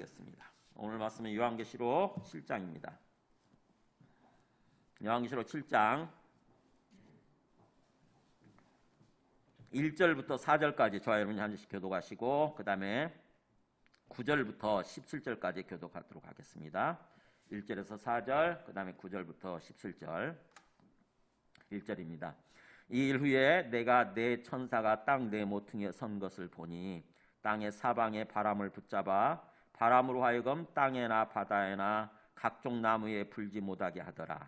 보시겠습니다. 오늘 말씀은 요한계시록 7장입니다. 요한계시록 7장 1절부터 4절까지 저와 여러분이 한 절씩 교독하시고 그 다음에 9절부터 17절까지 교독하도록 하겠습니다. 1절에서 4절, 그 다음에 9절부터 17절 1절입니다. 이 일 후에 내가 네 천사가 땅 네 모퉁이에 선 것을 보니 땅의 사방에 바람을 붙잡아 바람으로 하여금 땅에나 바다에나 각종 나무에 불지 못하게 하더라.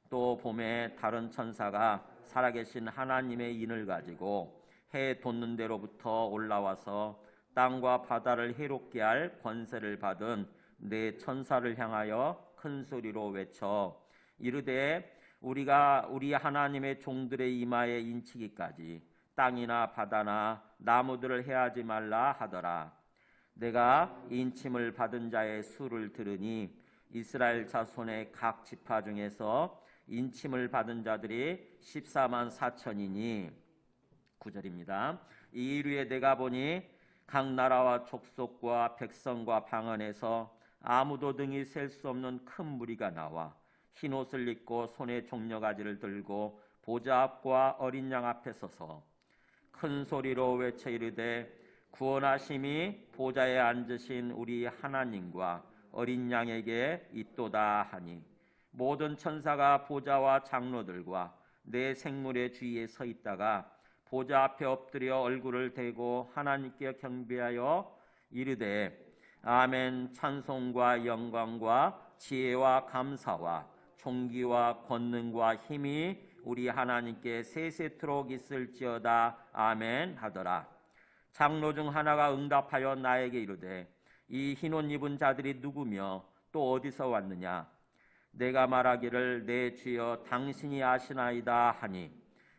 또 봄에 다른 천사가 살아계신 하나님의 인을 가지고 해 돋는 데로부터 올라와서 땅과 바다를 해롭게 할 권세를 받은 네 천사를 향하여 큰 소리로 외쳐 이르되 우리가 우리 하나님의 종들의 이마에 인치기까지 땅이나 바다나 나무들을 해하지 말라 하더라. 내가 인침을 받은 자의 수를 들으니 이스라엘 자손의 각 지파 중에서 인침을 받은 자들이 14만 4천이니 9절입니다. 이 일 후에 내가 보니 각 나라와 족속과 백성과 방언에서 아무도 등이 셀 수 없는 큰 무리가 나와 흰 옷을 입고 손에 종려가지를 들고 보좌 앞과 어린 양 앞에 서서 큰 소리로 외쳐 이르되 구원하심이 보좌에 앉으신 우리 하나님과 어린 양에게 있도다 하니 모든 천사가 보좌와 장로들과 네 생물의 주위에 서 있다가 보좌 앞에 엎드려 얼굴을 대고 하나님께 경배하여 이르되 아멘. 찬송과 영광과 지혜와 감사와 존귀와 권능과 힘이 우리 하나님께 세세토록 있을지어다. 아멘 하더라. 장로 중 하나가 응답하여 나에게 이르되 이 흰옷 입은 자들이 누구며 또 어디서 왔느냐. 내가 말하기를 내 주여 당신이 아시나이다 하니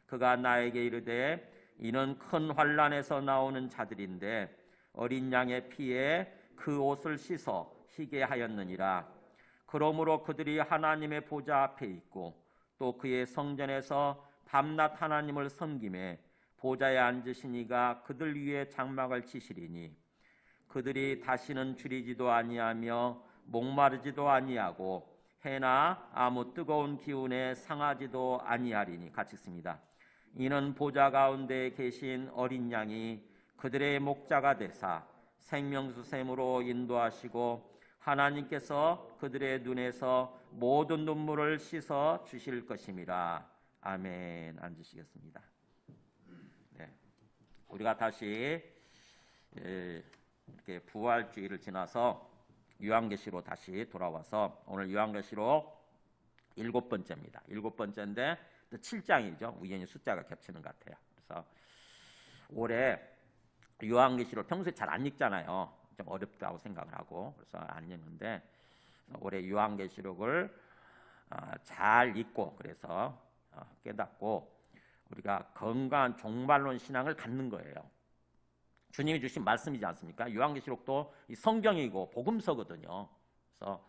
그가 나에게 이르되 이는 큰 환난에서 나오는 자들인데 어린 양의 피에 그 옷을 씻어 희게 하였느니라. 그러므로 그들이 하나님의 보좌 앞에 있고 또 그의 성전에서 밤낮 하나님을 섬기매 보좌에 앉으신 이가 그들 위에 장막을 치시리니 그들이 다시는 줄이지도 아니하며 목마르지도 아니하고 해나 아무 뜨거운 기운에 상하지도 아니하리니. 같이 읽습니다. 이는 보좌 가운데 계신 어린 양이 그들의 목자가 되사 생명수 샘으로 인도하시고 하나님께서 그들의 눈에서 모든 눈물을 씻어 주실 것임이라. 아멘. 앉으시겠습니다. 네. 우리가 다시 이렇게 부활주의를 지나서 요한계시로 다시 돌아와서 오늘 요한계시록 7번째입니다. 7번째인데 7장이죠. 우연히 숫자가 겹치는 것 같아요. 그래서 올해 요한계시록 평소에 잘 안 읽잖아요. 좀 어렵다고 생각을 하고 그래서 안 읽는데 올해 요한계시록을 잘 읽고 그래서 깨닫고 우리가 건강한 종말론 신앙을 갖는 거예요. 주님이 주신 말씀이지 않습니까? 요한계시록도 이 성경이고 복음서거든요. 그래서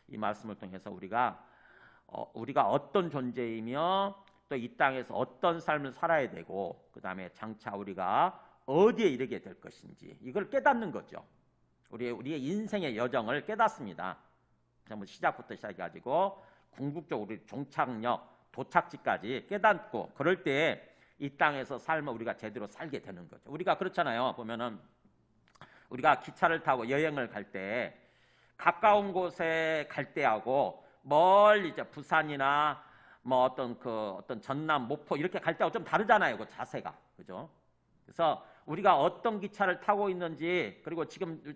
이 말씀을 통해서 우리가 어떤 존재이며 또 이 땅에서 어떤 삶을 살아야 되고 그 다음에 장차 우리가 어디에 이르게 될 것인지 이걸 깨닫는 거죠. 우리의 인생의 여정을 깨닫습니다. 전부 시작부터 시작해가지고 궁극적으로 우리 종착역 도착지까지 깨닫고 그럴 때 이 땅에서 삶을 우리가 제대로 살게 되는 거죠. 우리가 그렇잖아요. 보면은 우리가 기차를 타고 여행을 갈 때 가까운 곳에 갈 때하고 멀리 이제 부산이나 뭐 어떤 전남, 목포 이렇게 갈 때하고 좀 다르잖아요. 그 자세가. 그죠? 그래서 우리가 어떤 기차를 타고 있는지 그리고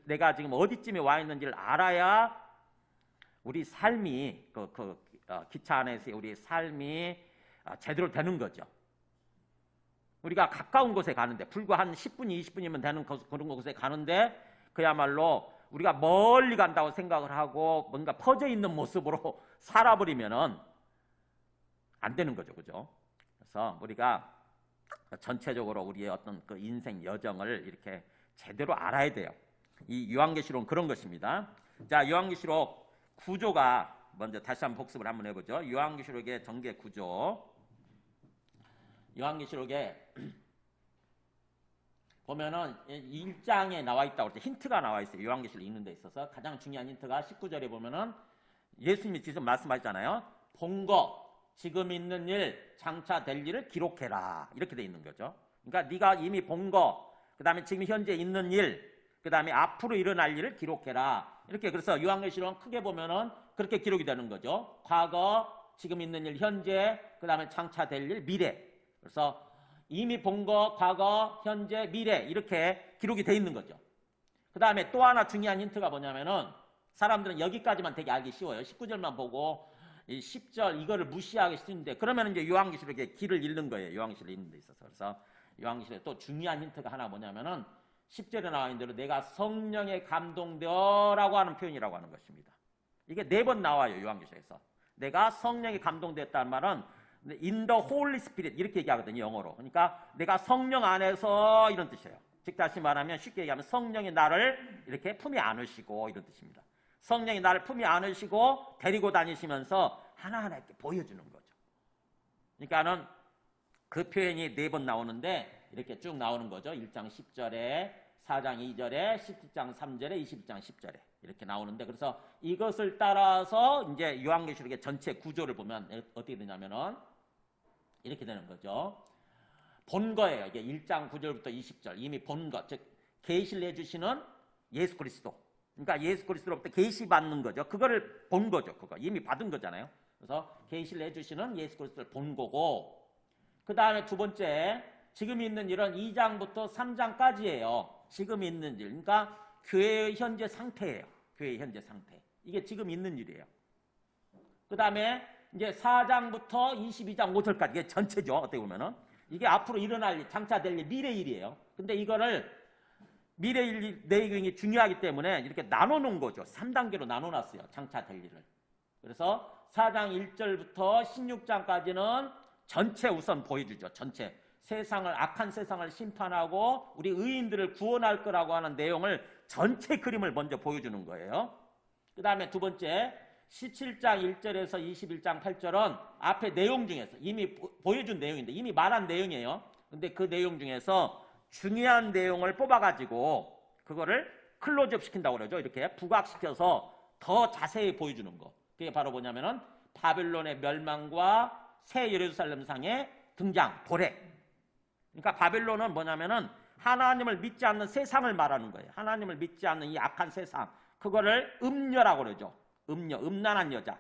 내가 지금 어디쯤에 와 있는지를 알아야 우리 삶이 기차 안에서의 우리 삶이 제대로 되는 거죠. 우리가 가까운 곳에 가는데 불과 한 10분, 20분이면 되는 그런 곳에 가는데 그야말로 우리가 멀리 간다고 생각을 하고 뭔가 퍼져 있는 모습으로 살아버리면은 안 되는 거죠. 그죠? 그래서 우리가 전체적으로 우리의 어떤 그 인생 여정을 이렇게 제대로 알아야 돼요. 이 요한계시록은 그런 것입니다. 자, 요한계시록 구조가 먼저 다시 한번 복습을 한번 해보죠. 요한계시록의 전개 구조. 요한계시록에 보면은 1장에 나와 있다고 할 때 힌트가 나와 있어요. 요한계시록 읽는 데 있어서 가장 중요한 힌트가 19절에 보면은 예수님이 직접 말씀하셨잖아요. 본 거, 지금 있는 일, 장차 될 일을 기록해라. 이렇게 돼 있는 거죠. 그러니까 네가 이미 본 거, 그 다음에 지금 현재 있는 일, 그 다음에 앞으로 일어날 일을 기록해라. 이렇게 그래서 요한계시록은 크게 보면은 그렇게 기록이 되는 거죠. 과거, 지금 있는 일, 현재, 그 다음에 장차 될 일, 미래. 그래서 이미 본 거, 과거, 현재, 미래 이렇게 기록이 돼 있는 거죠. 그 다음에 또 하나 중요한 힌트가 뭐냐면은 사람들은 여기까지만 되게 알기 쉬워요. 19절만 보고 이 10절 이거를 무시하기 쉬운데 그러면 이제 요한계시록의 길을 잃는 거예요. 요한계시록 읽는 데 있어서. 그래서 요한계시록에 또 중요한 힌트가 하나 뭐냐면은 10절에 나와 있는 대로 내가 성령에 감동되어라고 하는 표현이라고 하는 것입니다. 이게 4번 나와요. 요한계시록에서. 내가 성령에 감동되었다는 말은 in the Holy Spirit 이렇게 얘기하거든요. 영어로. 그러니까 내가 성령 안에서 이런 뜻이에요. 즉 다시 말하면 쉽게 얘기하면 성령이 나를 이렇게 품에 안으시고 이런 뜻입니다. 성령이 나를 품에 안으시고 데리고 다니시면서 하나하나 이렇게 보여주는 거죠. 그러니까는 그 표현이 4번 나오는데 이렇게 쭉 나오는 거죠. 1장 10절에 4장 2절에 17장 3절에 21장 10절에 이렇게 나오는데 그래서 이것을 따라서 이제 요한계시록의 전체 구조를 보면 어떻게 되냐면은 이렇게 되는 거죠. 본 거예요. 이게 1장 9절부터 20절 이미 본 것, 즉 계시를 해주시는 예수 그리스도. 그러니까 예수 그리스도로부터 계시 받는 거죠. 그거를 본 거죠. 그거 이미 받은 거잖아요. 그래서 계시를 해주시는 예수 그리스도를 본 거고 그 다음에 두 번째 지금 있는 일은 2장부터 3장까지예요. 지금 있는 일. 그러니까 교회의 현재 상태예요. 교회의 현재 상태. 이게 지금 있는 일이에요. 그 다음에 이제 4장부터 22장 5절까지 이게 전체죠. 어떻게 보면은. 이게 앞으로 일어날 일, 장차 될 일, 미래 일이에요. 근데 이거를 미래 일 내용이 중요하기 때문에 이렇게 나눠놓은 거죠. 3단계로 나눠놨어요. 장차 될 일을. 그래서 4장 1절부터 16장까지는 전체 우선 보여주죠. 전체. 세상을 악한 세상을 심판하고 우리 의인들을 구원할 거라고 하는 내용을 전체 그림을 먼저 보여주는 거예요. 그 다음에 두 번째 17장 1절에서 21장 8절은 앞에 내용 중에서 이미 보여준 내용인데 이미 말한 내용이에요. 근데 그 내용 중에서 중요한 내용을 뽑아가지고 그거를 클로즈업 시킨다고 그러죠. 이렇게 부각시켜서 더 자세히 보여주는 거. 그게 바로 뭐냐면은 바벨론의 멸망과 새 예루살렘 상의 등장, 도래. 그러니까 바벨론은 뭐냐면은 하나님을 믿지 않는 세상을 말하는 거예요. 하나님을 믿지 않는 이 악한 세상. 그거를 음녀라고 그러죠. 음녀, 음란한 여자.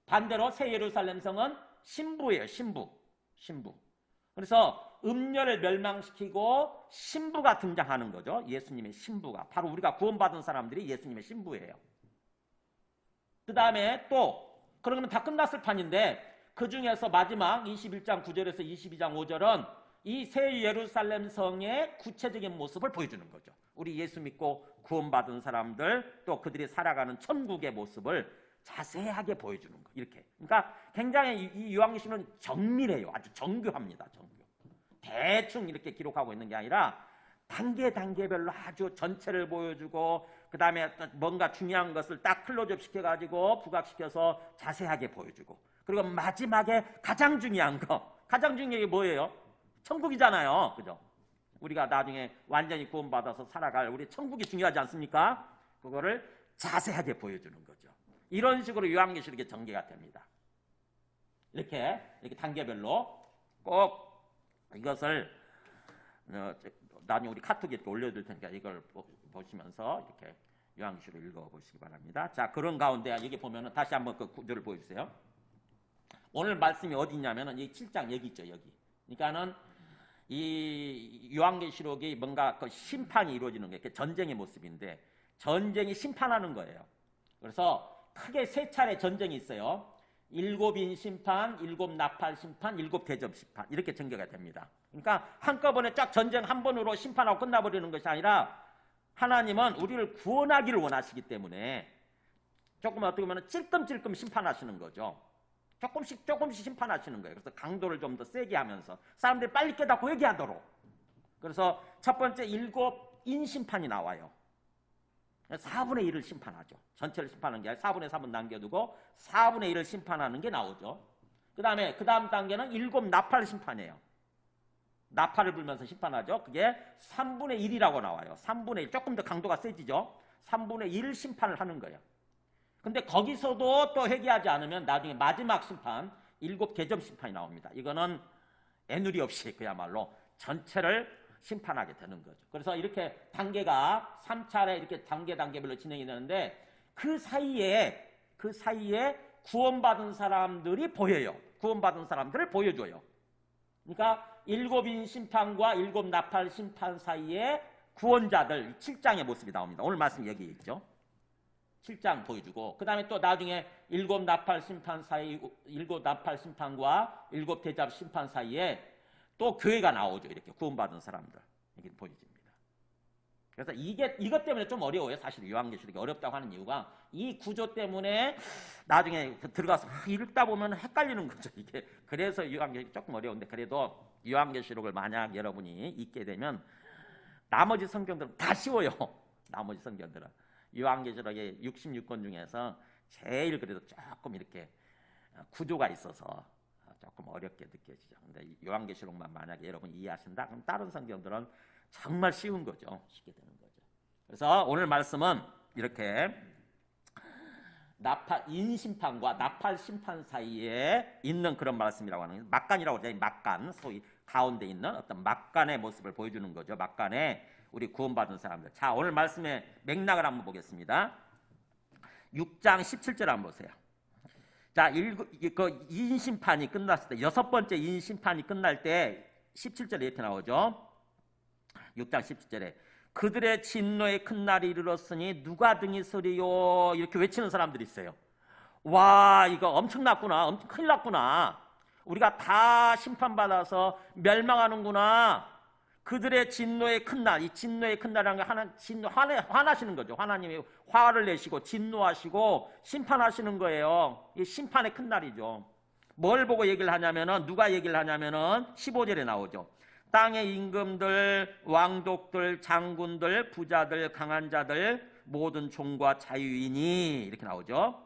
반대로 새 예루살렘 성은 신부예요. 신부. 신부. 그래서 음녀를 멸망시키고 신부가 등장하는 거죠. 예수님의 신부가. 바로 우리가 구원받은 사람들이 예수님의 신부예요. 그 다음에 또 그러면 다 끝났을 판인데 그 중에서 마지막 21장 9절에서 22장 5절은 이 새 예루살렘 성의 구체적인 모습을 보여주는 거죠. 우리 예수 믿고 구원받은 사람들 또 그들이 살아가는 천국의 모습을 자세하게 보여주는 거. 이렇게. 그러니까 굉장히 이 요한계시록은 정밀해요. 아주 정교합니다. 정교. 대충 이렇게 기록하고 있는 게 아니라 단계별로 아주 전체를 보여주고 그 다음에 뭔가 중요한 것을 딱 클로즈업 시켜가지고 부각시켜서 자세하게 보여주고 그리고 마지막에 가장 중요한 거 가장 중요한 게 뭐예요? 천국이잖아요. 그죠? 우리가 나중에 완전히 구원받아서 살아갈 우리 천국이 중요하지 않습니까? 그거를 자세하게 보여주는 거죠. 이런 식으로 요한계시록이 전개가 됩니다. 이렇게 단계별로 꼭 이것을 나중에 우리 카톡에 이렇게 올려둘 테니까 이걸 보시면서 이렇게 요한계시록을 읽어보시기 바랍니다. 자, 그런 가운데 여기 보면은 다시 한번 그 구조를 보여주세요. 오늘 말씀이 어디 있냐면은 이 7장 여기 있죠. 여기. 그러니까는 이 요한계시록이 뭔가 그 심판이 이루어지는 게 전쟁의 모습인데 전쟁이 심판하는 거예요. 그래서 크게 3차례 전쟁이 있어요. 7인 심판, 7 나팔 심판, 7 대접 심판 이렇게 전개가 됩니다. 그러니까 한꺼번에 쫙 전쟁 한 번으로 심판하고 끝나버리는 것이 아니라 하나님은 우리를 구원하기를 원하시기 때문에 조금 어떻게 보면 찔끔찔끔 심판하시는 거죠. 조금씩 심판하시는 거예요. 그래서 강도를 좀 더 세게 하면서 사람들이 빨리 깨닫고 회개하도록. 그래서 첫 번째 7인 심판이 나와요. 4분의 1을 심판하죠. 전체를 심판하는 게 아니라 4분의 3은 남겨두고 4분의 1을 심판하는 게 나오죠. 그 다음 단계는 7 나팔 심판이에요. 나팔을 불면서 심판하죠. 그게 3분의 1이라고 나와요. 3분의 1, 조금 더 강도가 세지죠. 3분의 1 심판을 하는 거예요. 근데 거기서도 또 회개하지 않으면 나중에 마지막 심판, 7개점 심판이 나옵니다. 이거는 애누리 없이 그야말로 전체를 심판하게 되는 거죠. 그래서 이렇게 단계가 3차례 이렇게 단계별로 진행이 되는데 그 사이에 구원받은 사람들이 보여요. 구원받은 사람들을 보여줘요. 그러니까 7인 심판과 7 나팔 심판 사이에 구원자들 7장의 모습이 나옵니다. 오늘 말씀 여기 있죠. 7장 보여주고 그 다음에 또 나중에 7 나팔 심판 사이 7 나팔 심판과 7 대접 심판 사이에 또 교회가 나오죠. 이렇게 구원받은 사람들 이렇게 보여집니다. 그래서 이것 때문에 좀 어려워요. 사실 요한계시록이 어렵다고 하는 이유가 이 구조 때문에 나중에 들어가서 읽다 보면 헷갈리는 거죠. 이게 그래서 요한계시록이 조금 어려운데 그래도 요한계시록을 만약 여러분이 읽게 되면 나머지 성경들은 다 쉬워요. 나머지 성경들은 요한계시록의 66권 중에서 제일 그래도 조금 이렇게 구조가 있어서 조금 어렵게 느껴지죠. 근데 요한계시록만 만약에 여러분 이해하신다 그럼 다른 성경들은 정말 쉬운 거죠. 쉽게 되는 거죠. 그래서 오늘 말씀은 이렇게 인심판과 나팔 심판 사이에 있는 그런 말씀이라고 하는 막간이라고 하죠. 막간, 소위 가운데 있는 어떤 막간의 모습을 보여주는 거죠. 막간에 우리 구원받은 사람들. 자, 오늘 말씀의 맥락을 한번 보겠습니다. 6장 17절 한번 보세요. 자, 인심판이 끝났을 때, 6번째 인심판이 끝날 때 17절에 이렇게 나오죠. 6장 17절에 그들의 진노의 큰 날이 이르렀으니 누가 등이 서리요 이렇게 외치는 사람들이 있어요. 와, 이거 엄청났구나. 엄청 큰일 났구나. 우리가 다 심판받아서 멸망하는구나. 그들의 진노의 큰 날, 이 진노의 큰 날이라는 게 화나시는 거죠. 하나님이 화를 내시고 진노하시고 심판하시는 거예요. 이 심판의 큰 날이죠. 뭘 보고 얘기를 하냐면은 누가 얘기를 하냐면은 15절에 나오죠. 땅의 임금들, 왕족들, 장군들, 부자들, 강한 자들, 모든 종과 자유인이 이렇게 나오죠.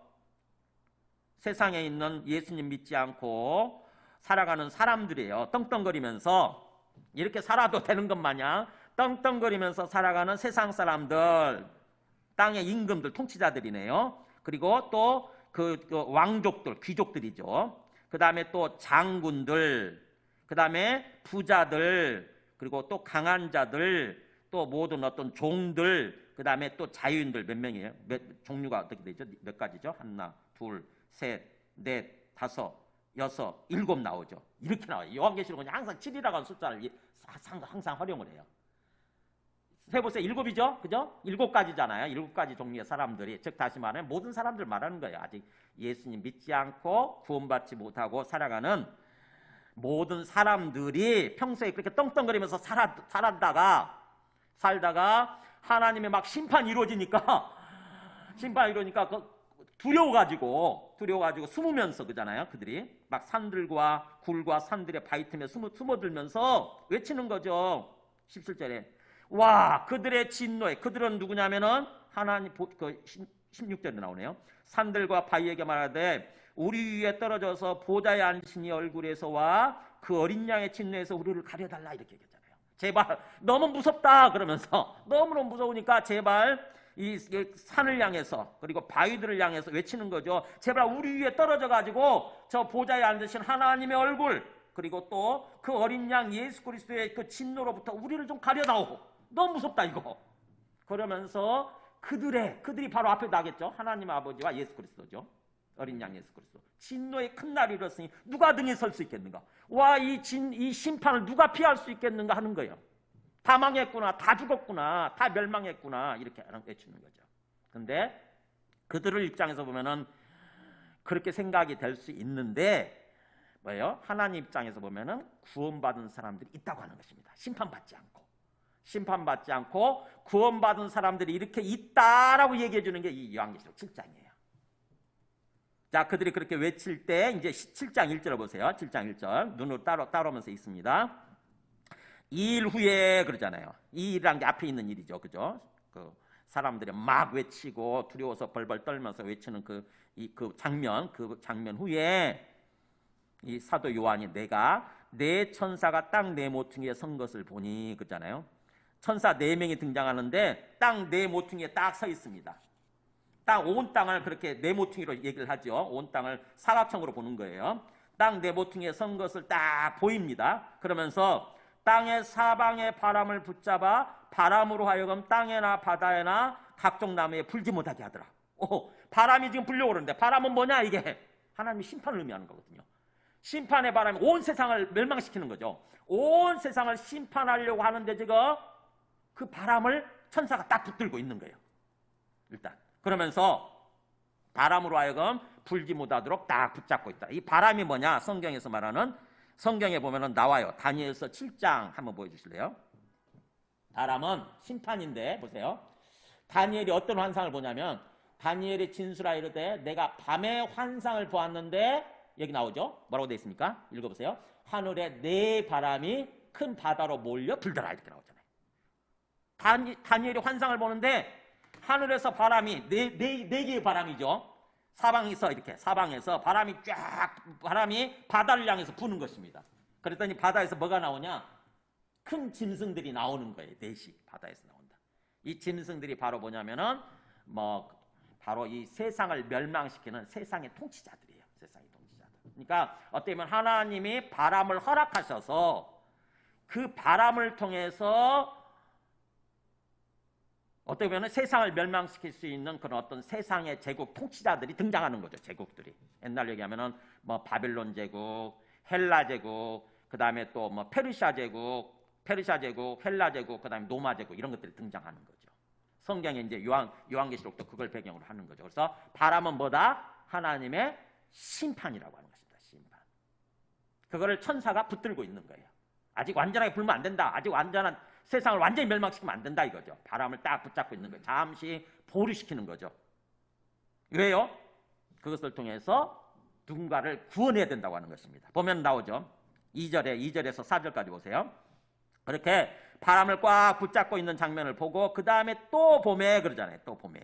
세상에 있는 예수님 믿지 않고 살아가는 사람들이에요. 떵떵거리면서 이렇게 살아도 되는 것 마냥 떵떵거리면서 살아가는 세상 사람들, 땅의 임금들, 통치자들이네요. 그리고 또 그 왕족들, 귀족들이죠. 그 다음에 또 장군들, 그 다음에 부자들, 그리고 또 강한 자들, 또 모든 어떤 종들, 그 다음에 또 자유인들 몇 명이에요? 종류가 어떻게 되죠? 몇 가지죠? 하나, 둘, 셋, 넷, 다섯, 여섯, 일곱 나오죠. 이렇게 나와요. 요한계시록은 항상 7이라고 하는 숫자를 항상 활용을 해요. 해보세요. 7이죠? 그죠? 7가지잖아요. 7가지 종류의 사람들이, 즉 다시 말하면 모든 사람들 말하는 거예요. 아직 예수님 믿지 않고 구원받지 못하고 살아가는 모든 사람들이 평소에 그렇게 떵떵거리면서 살다가 하나님의 막 심판이 이루어지니까 두려워가지고 숨으면서 그잖아요. 그들이 막 산들과 굴과 산들의 바위 틈에 숨어들면서 외치는 거죠. 17절에 와, 그들의 진노에, 그들은 누구냐면은 하나님, 16절에 나오네요. 산들과 바위에게 말하되 우리 위에 떨어져서 보좌에 앉으시니 얼굴에서와 그 어린 양의 진노에서 우리를 가려달라 이렇게 얘기하잖아요. 제발 너무 무섭다 그러면서 너무너무 무서우니까 제발 이 산을 향해서 그리고 바위들을 향해서 외치는 거죠. 제발 우리 위에 떨어져 가지고 저 보좌에 앉으신 하나님의 얼굴 그리고 또 그 어린 양 예수 그리스도의 그 진노로부터 우리를 좀 가려다오. 너무 무섭다 이거. 그러면서 그들이 바로 앞에 나겠죠. 하나님 아버지와 예수 그리스도죠. 어린 양 예수 그리스도. 진노의 큰 날이 이르렀으니 누가 등에 설 수 있겠는가? 와, 이 심판을 누가 피할 수 있겠는가 하는 거예요. 다 망했구나, 다 죽었구나, 다 멸망했구나 이렇게 외치는 거죠. 근데 그들을 입장에서 보면은 그렇게 생각이 될 수 있는데 뭐예요? 하나님 입장에서 보면은 구원받은 사람들이 있다고 하는 것입니다. 심판받지 않고 구원받은 사람들이 이렇게 있다라고 얘기해 주는 게 이 요한계시록 7장이에요. 자, 그들이 그렇게 외칠 때 이제 7장 1절을 보세요. 7장 1절 눈으로 따라오면서 있습니다. 2일 후에 그러잖아요. 이 일이란 게 앞에 있는 일이죠. 그죠? 그 사람들이 막 외치고 두려워서 벌벌 떨면서 외치는 그 장면 후에 이 사도 요한이 내가 네 천사가 땅 네 모퉁이에 선 것을 보니 그랬잖아요. 천사 네 명이 등장하는데 땅 네 모퉁이에 딱 서 있습니다. 온 땅을 그렇게 네 모퉁이로 얘기를 하죠. 온 땅을 사각형으로 보는 거예요. 땅 네 모퉁이에 선 것을 딱 보입니다. 그러면서 땅의 사방의 바람을 붙잡아 바람으로 하여금 땅에나 바다에나 각종 나무에 불지 못하게 하더라. 바람이 지금 불려고 그러는데 바람은 뭐냐? 이게 하나님의 심판을 의미하는 거거든요. 심판의 바람이 온 세상을 멸망시키는 거죠. 온 세상을 심판하려고 하는데 지금 그 바람을 천사가 딱 붙들고 있는 거예요. 일단 그러면서 바람으로 하여금 불지 못하도록 딱 붙잡고 있다. 이 바람이 뭐냐? 성경에서 말하는, 성경에 보면은 나와요. 다니엘서 7장 한번 보여주실래요? 바람은 심판인데 보세요. 다니엘이 어떤 환상을 보냐면 다니엘이 진술하 이르되 내가 밤에 환상을 보았는데 여기 나오죠? 뭐라고 되어 있습니까? 읽어보세요. 하늘에 네 바람이 큰 바다로 몰려 불더라 이렇게 나오잖아요. 다니엘이 환상을 보는데 하늘에서 바람이 네 개의 바람이죠. 사방에서 바람이 바다를 향해서 부는 것입니다. 그랬더니 바다에서 뭐가 나오냐? 큰 짐승들이 나오는 거예요. 넷이 바다에서 나온다. 이 짐승들이 바로 뭐냐면은 바로 이 세상을 멸망시키는 세상의 통치자들이에요. 세상의 통치자들. 그러니까 어떻게 보면 하나님이 바람을 허락하셔서 그 바람을 통해서 어떻게 보면 세상을 멸망시킬 수 있는 그런 어떤 세상의 제국 통치자들이 등장하는 거죠. 제국들이. 옛날 얘기하면은 바빌론 제국, 헬라 제국, 그 다음에 또 페르시아 제국, 헬라 제국, 그 다음에 로마 제국 이런 것들이 등장하는 거죠. 성경에 이제 요한계시록도 그걸 배경으로 하는 거죠. 그래서 바람은 뭐다? 하나님의 심판이라고 하는 것입니다. 심판. 그거를 천사가 붙들고 있는 거예요. 아직 완전하게 불면 안 된다. 아직 완전한 세상을 완전히 멸망시키면 안 된다 이거죠. 바람을 딱 붙잡고 있는 거예요. 잠시 보류시키는 거죠. 왜요? 그것을 통해서 누군가를 구원해야 된다고 하는 것입니다. 보면 나오죠. 2절에서 4절까지 보세요. 그렇게 바람을 꽉 붙잡고 있는 장면을 보고 그 다음에 또 봄에 그러잖아요. 또 봄에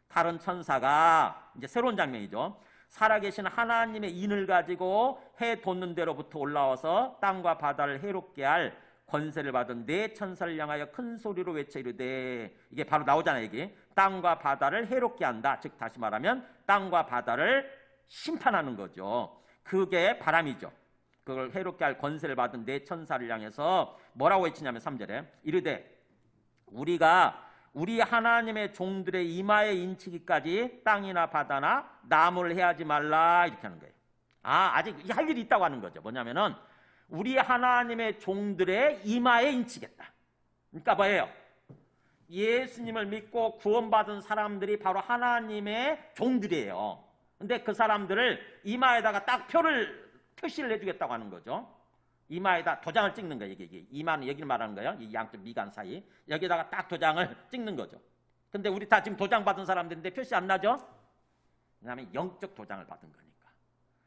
다른 천사가 이제 새로운 장면이죠. 살아계신 하나님의 인을 가지고 해 돋는 데로부터 올라와서 땅과 바다를 해롭게 할 권세를 받은 네 천사를 향하여 큰 소리로 외쳐 이르되 이게 바로 나오잖아요. 이게 땅과 바다를 해롭게 한다. 즉 다시 말하면 땅과 바다를 심판하는 거죠. 그게 바람이죠. 그걸 해롭게 할 권세를 받은 네 천사를 향해서 뭐라고 외치냐면 3절에 이르되 우리가 우리 하나님의 종들의 이마에 인치기까지 땅이나 바다나 나무를 해하지 말라 이렇게 하는 거예요. 아직 할 일이 있다고 하는 거죠. 뭐냐면은 우리 하나님의 종들의 이마에 인치겠다. 그러니까 뭐예요? 예수님을 믿고 구원받은 사람들이 바로 하나님의 종들이에요. 근데 그 사람들을 이마에다가 딱 표시를 해주겠다고 하는 거죠. 이마에다 도장을 찍는 거예요. 이게 이마는 여기를 말하는 거예요. 이 양쪽 미간 사이 여기다가 딱 도장을 찍는 거죠. 근데 우리 다 지금 도장 받은 사람들인데 표시 안 나죠? 왜냐하면 영적 도장을 받은 거니까.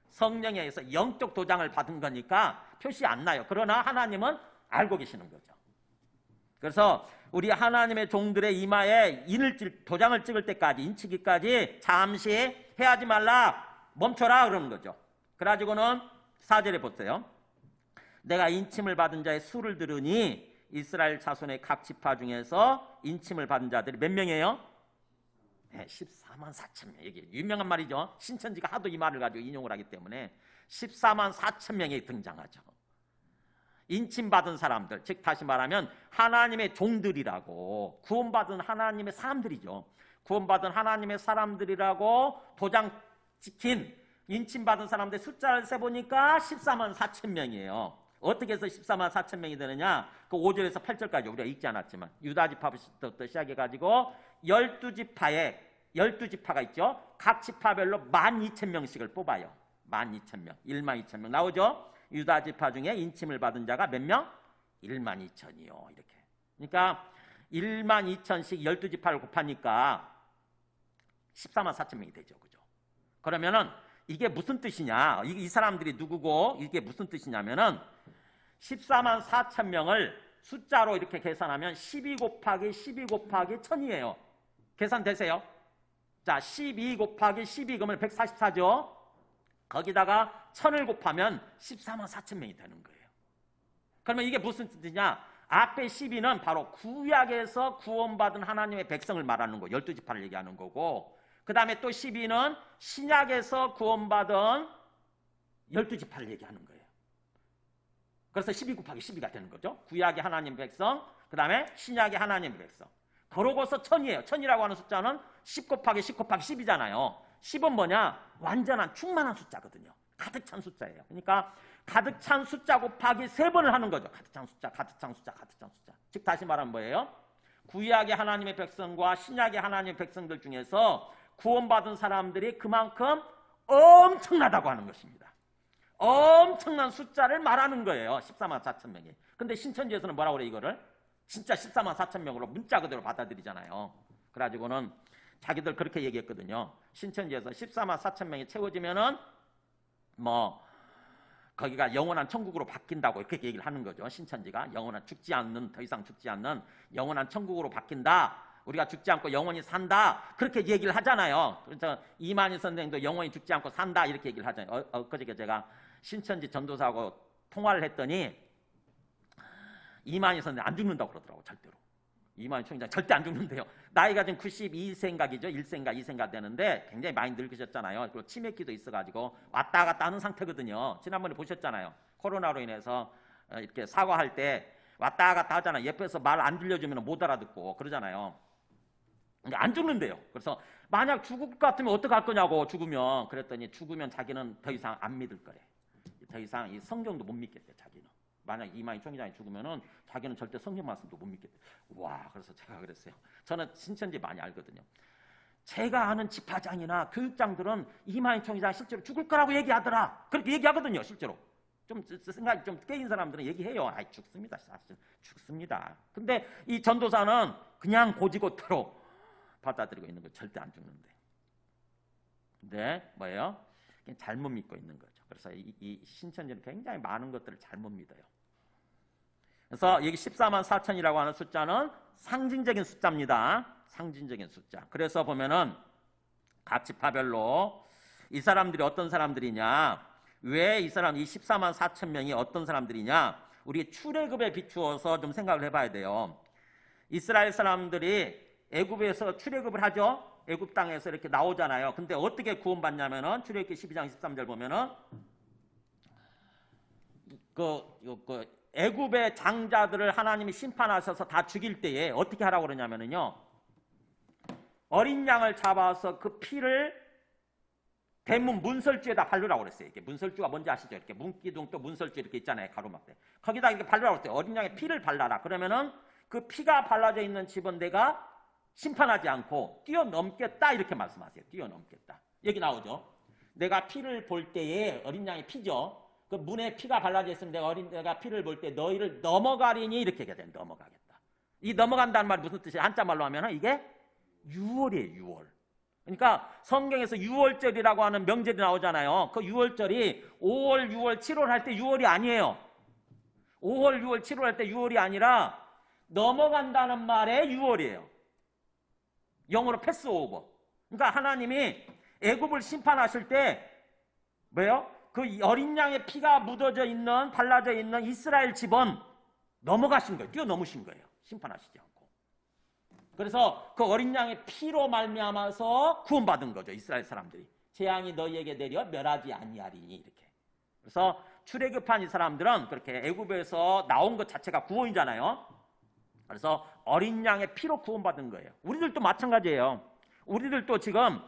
성령에 의해서 영적 도장을 받은 거니까 표시 안 나요. 그러나 하나님은 알고 계시는 거죠. 그래서 우리 하나님의 종들의 이마에 도장을 찍을 때까지 인치기까지 잠시 해하지 말라 멈춰라 그러는 거죠. 그래가지고는 4절에 보세요. 내가 인침을 받은 자의 수를 들으니 이스라엘 자손의 각 지파 중에서 인침을 받은 자들이 몇 명이에요? 네, 14만 4천 명. 이게 유명한 말이죠. 신천지가 하도 이 말을 가지고 인용을 하기 때문에 14만 4천 명이 등장하죠. 인침받은 사람들, 즉 다시 말하면 하나님의 종들이라고 구원받은 하나님의 사람들이죠. 구원받은 하나님의 사람들이라고 도장 찍힌 인침받은 사람들 숫자를 세보니까 14만 4천 명이에요. 어떻게 해서 14만 4천 명이 되느냐? 그 5절에서 8절까지 우리가 읽지 않았지만 유다 지파부터 시작해가지고 12지파가 있죠. 각 지파별로 12,000명씩을 뽑아요. 12,000명, 12,000명 나오죠. 유다 지파 중에 인침을 받은 자가 몇 명? 12,000이요. 이렇게. 그러니까 12,000씩 12지파를 곱하니까 14만 4천 명이 되죠. 그죠? 그러면은 이게 무슨 뜻이냐? 이 사람들이 누구고 이게 무슨 뜻이냐면은 14만 4천 명을 숫자로 이렇게 계산하면 12 곱하기 12 곱하기 1000이에요. 계산되세요? 자, 12 곱하기 12 그러면 144죠? 거기다가 1000을 곱하면 14만 4천 명이 되는 거예요. 그러면 이게 무슨 뜻이냐? 앞에 12는 바로 구약에서 구원받은 하나님의 백성을 말하는 거, 12지파를 얘기하는 거고, 그 다음에 또 12는 신약에서 구원받은 12지파를 얘기하는 거예요. 그래서 12 곱하기 12가 되는 거죠. 구약의 하나님 백성, 그 다음에 신약의 하나님 백성. 그러고서 천이에요. 천이라고 하는 숫자는 10 곱하기 10 곱하기 10이잖아요. 10은 뭐냐? 완전한 충만한 숫자거든요. 가득 찬 숫자예요. 그러니까 가득 찬 숫자 곱하기 3번을 하는 거죠. 가득 찬 숫자, 가득 찬 숫자, 가득 찬 숫자. 즉 다시 말하면 뭐예요? 구약의 하나님의 백성과 신약의 하나님의 백성들 중에서 구원받은 사람들이 그만큼 엄청나다고 하는 것입니다. 엄청난 숫자를 말하는 거예요. 14만 4천 명이. 근데 신천지에서는 뭐라고 그래 이거를? 진짜 14만 4천 명으로 문자 그대로 받아들이잖아요. 그래가지고는 자기들 그렇게 얘기했거든요. 신천지에서 14만 4천 명이 채워지면은 뭐 거기가 영원한 천국으로 바뀐다고 이렇게 얘기를 하는 거죠. 신천지가 영원한 죽지 않는, 더 이상 죽지 않는 영원한 천국으로 바뀐다. 우리가 죽지 않고 영원히 산다. 그렇게 얘기를 하잖아요. 그래서 이만희 선생님도 영원히 죽지 않고 산다 이렇게 얘기를 하잖아요. 엊그저께 제가 신천지 전도사하고 통화를 했더니 이만희 선생님 안 죽는다고 그러더라고. 절대로. 이만희 총장 절대 안 죽는데요. 나이가 지금 92세인가이죠. 1세인가 2세인가 되는데 굉장히 많이 늙으셨잖아요. 그리고 치매기도 있어가지고 왔다 갔다 하는 상태거든요. 지난번에 보셨잖아요. 코로나로 인해서 이렇게 사과할 때 왔다 갔다 하잖아요. 옆에서 말 안 들려주면 못 알아듣고 그러잖아요. 안 죽는데요. 그래서 만약 죽을 것 같으면 어떡할 거냐고 죽으면. 그랬더니 죽으면 자기는 더 이상 안 믿을 거래. 더 이상 이 성경도 못 믿겠대 자기는. 만약 이만희 총장이 죽으면은 자기는 절대 성경 말씀도 못 믿겠대. 와, 그래서 제가 그랬어요. 저는 신천지 많이 알거든요. 제가 아는 집화장이나 교육장들은 이만희 총장 실제로 죽을 거라고 얘기하더라. 그렇게 얘기하거든요, 실제로. 좀 생각이 좀 깨인 사람들은 얘기해요. 아이, 죽습니다. 사실 죽습니다. 근데 이 전도사는 그냥 고지고대로 받아들이고 있는 거 절대 안 죽는데. 근데 뭐예요? 그냥 잘못 믿고 있는 거죠. 그래서 이 신천지는 굉장히 많은 것들을 잘못 믿어요. 그래서 여기 14만 4천이라고 하는 숫자는 상징적인 숫자입니다. 상징적인 숫자. 그래서 보면은 각 지파별로 이 사람들이 어떤 사람들이냐, 왜 이 사람 이 14만 4천 명이 어떤 사람들이냐, 우리 출애굽에 비추어서 좀 생각을 해봐야 돼요. 이스라엘 사람들이 애굽에서 출애굽을 하죠. 애굽 땅에서 이렇게 나오잖아요. 근데 어떻게 구원받냐면은 출애굽기 12장 13절 보면은 애굽의 장자들을 하나님이 심판하셔서 다 죽일 때에 어떻게 하라고 그러냐면은요. 어린 양을 잡아서 그 피를 대문 문설주에다 바르라고 그랬어요. 이렇게 문설주가 뭔지 아시죠? 이렇게 문기둥 또 문설주 이렇게 있잖아요. 가로막대. 거기다 이렇게 바르라고 그랬어요. 어린 양의 피를 발라라. 그러면은 그 피가 발라져 있는 집은 내가 심판하지 않고 뛰어넘겠다 이렇게 말씀하세요. 뛰어넘겠다. 여기 나오죠. 내가 피를 볼 때에 어린 양의 피죠. 그 문에 피가 발라져 있으면 내가 피를 볼 때 너희를 넘어가리니 이렇게 얘기해야 돼. 넘어가겠다. 이 넘어간다는 말 무슨 뜻이에요? 한자 말로 하면 이게 6월이에요. 6월. 그러니까 성경에서 6월절이라고 하는 명절이 나오잖아요. 그 6월절이 5월, 6월, 7월 할 때 6월이 아니에요. 5월, 6월, 7월 할 때 6월이 아니라 넘어간다는 말에 6월이에요. 영어로 패스오버. 그러니까 하나님이 애굽을 심판하실 때 뭐예요? 그 어린 양의 피가 묻어져 있는, 발라져 있는 이스라엘 집은 넘어가신 거예요. 뛰어넘으신 거예요. 심판하시지 않고. 그래서 그 어린 양의 피로 말미암아서 구원받은 거죠. 이스라엘 사람들이. 재앙이 너희에게 내려 멸하지 아니하리니 이렇게. 그래서 출애굽한 이 사람들은 그렇게 애굽에서 나온 것 자체가 구원이잖아요. 그래서 어린 양의 피로 구원받은 거예요. 우리들도 마찬가지예요. 우리들도 지금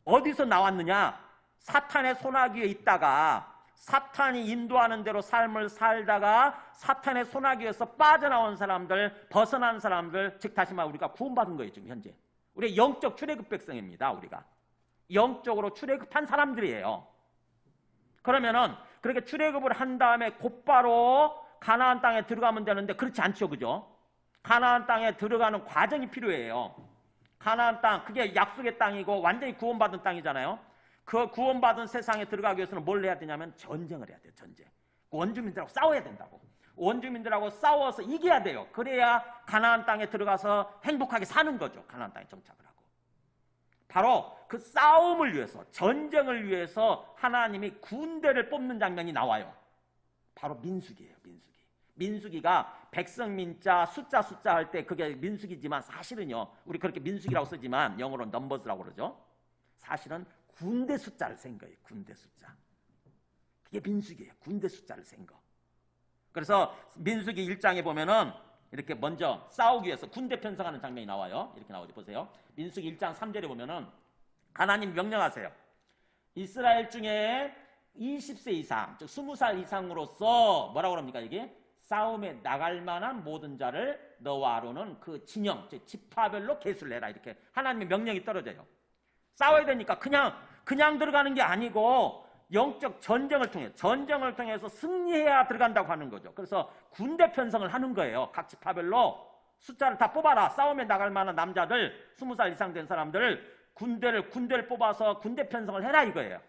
어디서 나왔느냐? 사탄의 손아귀에 있다가 사탄이 인도하는 대로 삶을 살다가 사탄의 손아귀에서 빠져나온 사람들, 벗어난 사람들, 즉 다시 말해 우리가 구원받은 거예요. 지금 현재 우리 영적 출애굽 백성입니다. 우리가 영적으로 출애굽한 사람들이에요. 그러면은 그렇게 출애굽을 한 다음에 곧바로 가나안 땅에 들어가면 되는데 그렇지 않죠, 그죠? 가나안 땅에 들어가는 과정이 필요해요. 가나안 땅, 그게 약속의 땅이고 완전히 구원받은 땅이잖아요. 그 구원받은 세상에 들어가기 위해서는 뭘 해야 되냐면 전쟁을 해야 돼요. 전쟁. 원주민들하고 싸워야 된다고. 원주민들하고 싸워서 이겨야 돼요. 그래야 가나안 땅에 들어가서 행복하게 사는 거죠. 가나안 땅에 정착을 하고. 바로 그 싸움을 위해서, 전쟁을 위해서 하나님이 군대를 뽑는 장면이 나와요. 바로 민수기예요. 민수기. 민수기가 백성민자 숫자 할 때 그게 민수기지만 사실은요. 우리 그렇게 민수기라고 쓰지만 영어로는 넘버스라고 그러죠. 사실은 군대 숫자를 센 거예요. 군대 숫자. 그게 민수기예요. 군대 숫자를 센 거. 그래서 민수기 1장에 보면은 이렇게 먼저 싸우기 위해서 군대 편성하는 장면이 나와요. 이렇게 나오죠. 보세요. 민수기 1장 3절에 보면은 하나님 명령하세요. 이스라엘 중에 20세 이상, 즉 20살 이상으로서 뭐라고 합니까? 이게 싸움에 나갈 만한 모든 자를 너와 아론은 그 진영, 즉 지파별로 계수를 해라. 이렇게 하나님의 명령이 떨어져요. 싸워야 되니까 그냥 들어가는 게 아니고 영적 전쟁을 통해서 승리해야 들어간다고 하는 거죠. 그래서 군대 편성을 하는 거예요. 각 지파별로 숫자를 다 뽑아라. 싸움에 나갈 만한 남자들, 20살 이상 된 사람들을 군대를 뽑아서 군대 편성을 해라 이거예요.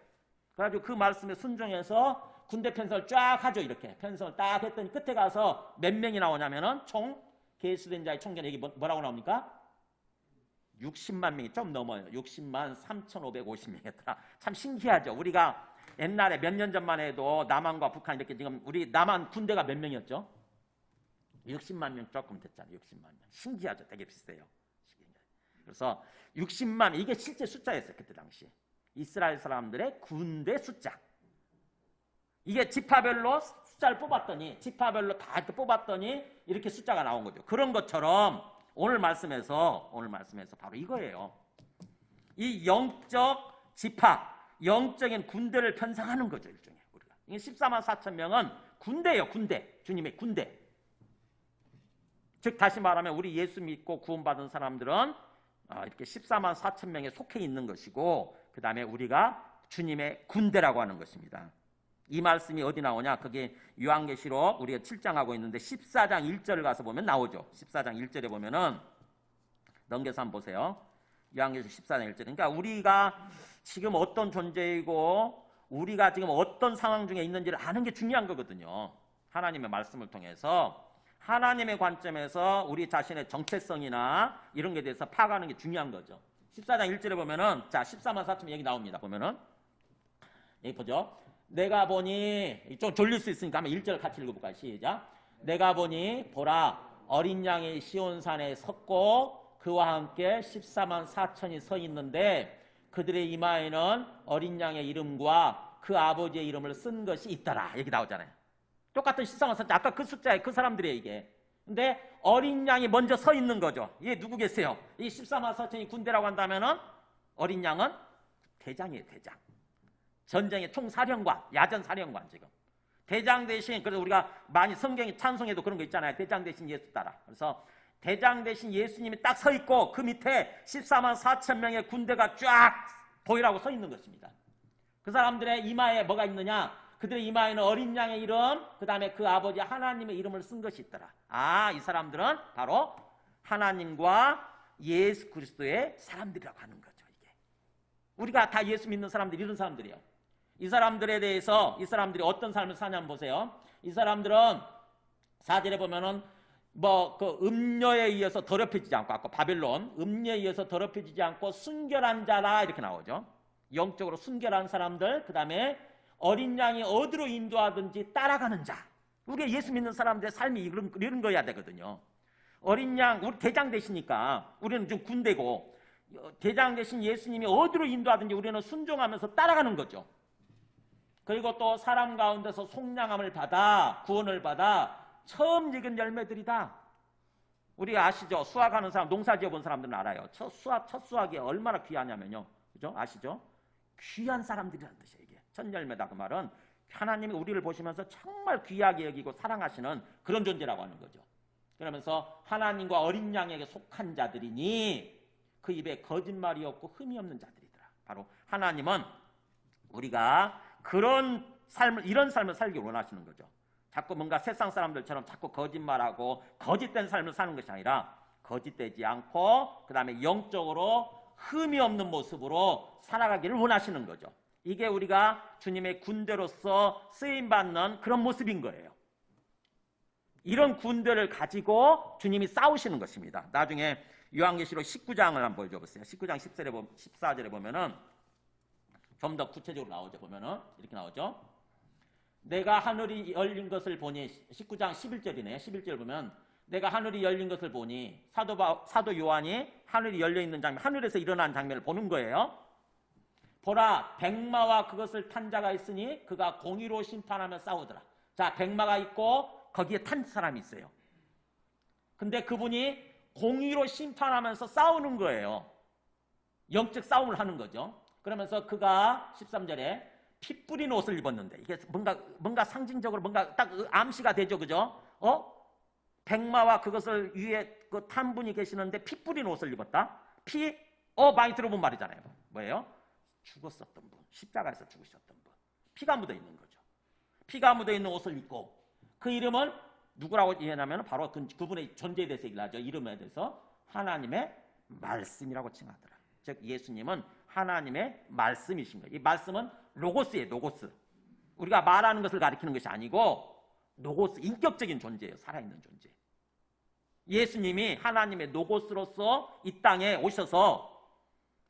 그래가지고 그 말씀에 순종해서 군대 편성을 쫙 하죠. 이렇게 편성을 딱 했더니 끝에 가서 몇 명이 나오냐면은 총 계수된 자의 총견 여기 뭐라고 나옵니까? 60만 명이 좀 넘어요. 60만 3,550명이었더라. 참 신기하죠. 우리가 옛날에 몇 년 전만 해도 남한과 북한 이렇게 지금 우리 남한 군대가 몇 명이었죠? 60만 명 조금 됐잖아요. 60만 명. 신기하죠. 되게 비슷해요. 그래서 60만 이게 실제 숫자였어요. 그때 당시. 이스라엘 사람들의 군대 숫자. 이게 지파별로 숫자를 뽑았더니 지파별로 다 이렇게 뽑았더니 이렇게 숫자가 나온 거죠. 그런 것처럼 오늘 말씀에서 바로 이거예요. 이 영적 지파, 영적인 군대를 편성하는 거죠. 일종의 우리가. 이게 14만 4천 명은 군대예요. 군대. 주님의 군대. 즉 다시 말하면 우리 예수 믿고 구원받은 사람들은 이렇게 14만 4천 명에 속해 있는 것이고 그 다음에 우리가 주님의 군대라고 하는 것입니다. 이 말씀이 어디 나오냐? 그게 요한계시록 우리가 7장 하고 있는데 14장 1절을 가서 보면 나오죠. 14장 1절에 보면은 넘겨서 한번 보세요. 요한계시록 14장 1절. 그러니까 우리가 지금 어떤 존재이고 우리가 지금 어떤 상황 중에 있는지를 아는 게 중요한 거거든요. 하나님의 말씀을 통해서 하나님의 관점에서 우리 자신의 정체성이나 이런 게 대해서 파악하는 게 중요한 거죠. 14장 1절에 보면은 자 14만 4천 얘기 나옵니다. 보면은 여기 보죠. 내가 보니 좀 졸릴 수 있으니까 한번 1절 같이 읽어볼까요? 시작. 내가 보니 보라 어린 양이 시온산에 섰고 그와 함께 14만 4천이 서 있는데 그들의 이마에는 어린 양의 이름과 그 아버지의 이름을 쓴 것이 있더라. 여기 나오잖아요. 똑같은 14만 4천 아까 그 숫자에 그 사람들이에요 이게. 근데 어린 양이 먼저 서 있는 거죠. 이게 누구겠어요? 이 14만 4천이 군대라고 한다면은 어린 양은 대장이에요. 대장. 전쟁의 총사령관, 야전사령관 지금. 대장 대신 그래서 우리가 많이 성경의 찬송에도 그런 거 있잖아요. 대장 대신 예수 따라. 그래서 대장 대신 예수님이 딱 서 있고 그 밑에 14만 4천 명의 군대가 쫙 보이라고 서 있는 것입니다. 그 사람들의 이마에 뭐가 있느냐? 그들의 이마에는 어린 양의 이름, 그 다음에 그 아버지 하나님의 이름을 쓴 것이 있더라. 이 사람들은 바로 하나님과 예수 그리스도의 사람들이라고 하는 거죠. 이게 우리가 다 예수 믿는 사람들 이런 사람들이에요. 이 사람들에 대해서 이 사람들이 어떤 삶을 사냐면 보세요. 이 사람들은 4절에 보면은 그 음녀에 의해서 더럽혀지지 않고 아까 바벨론 음녀에 의해서 더럽혀지지 않고 순결한 자라 이렇게 나오죠. 영적으로 순결한 사람들, 그 다음에 어린 양이 어디로 인도하든지 따라가는 자. 우리가 예수 믿는 사람들의 삶이 이런 거여야 되거든요. 어린 양, 우리 대장 되시니까 우리는 좀 군대고 대장 되신 예수님이 어디로 인도하든지 우리는 순종하면서 따라가는 거죠. 그리고 또 사람 가운데서 속량함을 받아 구원을 받아 처음 익은 열매들이다. 우리 아시죠? 수학하는 사람, 농사 지어본 사람들은 알아요. 첫 수학이 얼마나 귀하냐면요. 그죠? 아시죠? 귀한 사람들이라는 뜻이에요. 이게 첫 열매다 그 말은 하나님이 우리를 보시면서 정말 귀하게 여기고 사랑하시는 그런 존재라고 하는 거죠. 그러면서 하나님과 어린 양에게 속한 자들이니 그 입에 거짓말이 없고 흠이 없는 자들이더라. 바로 하나님은 우리가 그런 삶을 이런 삶을 살기 원하시는 거죠. 자꾸 뭔가 세상 사람들처럼 자꾸 거짓말하고 거짓된 삶을 사는 것이 아니라 거짓되지 않고 그 다음에 영적으로 흠이 없는 모습으로 살아가기를 원하시는 거죠. 이게 우리가 주님의 군대로서 쓰임받는 그런 모습인 거예요. 이런 군대를 가지고 주님이 싸우시는 것입니다. 나중에 요한계시록 19장을 한번 보여줘보세요. 19장 14절에 보면은 좀 더 구체적으로 나오죠. 보면은 이렇게 나오죠. 내가 하늘이 열린 것을 보니 19장 11절이네. 11절 보면 내가 하늘이 열린 것을 보니 사도 요한이 하늘이 열려 있는 장면, 하늘에서 일어난 장면을 보는 거예요. 보라 백마와 그것을 탄 자가 있으니 그가 공의로 심판하며 싸우더라. 자, 백마가 있고 거기에 탄 사람이 있어요. 근데 그분이 공의로 심판하면서 싸우는 거예요. 영적 싸움을 하는 거죠. 그러면서 그가 13절에 피 뿌린 옷을 입었는데, 이게 뭔가 상징적으로 뭔가 딱 암시가 되죠. 그죠? 백마와 그것을 위에 그 탄 분이 계시는데 피 뿌린 옷을 입었다. 많이 들어본 말이잖아요. 뭐예요? 죽었었던 분, 십자가에서 죽으셨던 분, 피가 묻어 있는 거죠. 피가 묻어 있는 옷을 입고, 그 이름은 누구라고 얘기하냐면 바로 그분의 존재에 대해서 얘기를 하죠. 이름에 대해서 하나님의 말씀이라고 칭하더라. 즉 예수님은 하나님의 말씀이신 거예요. 이 말씀은 로고스예요. 로고스. 우리가 말하는 것을 가리키는 것이 아니고 로고스, 인격적인 존재예요. 살아있는 존재. 예수님이 하나님의 로고스로서 이 땅에 오셔서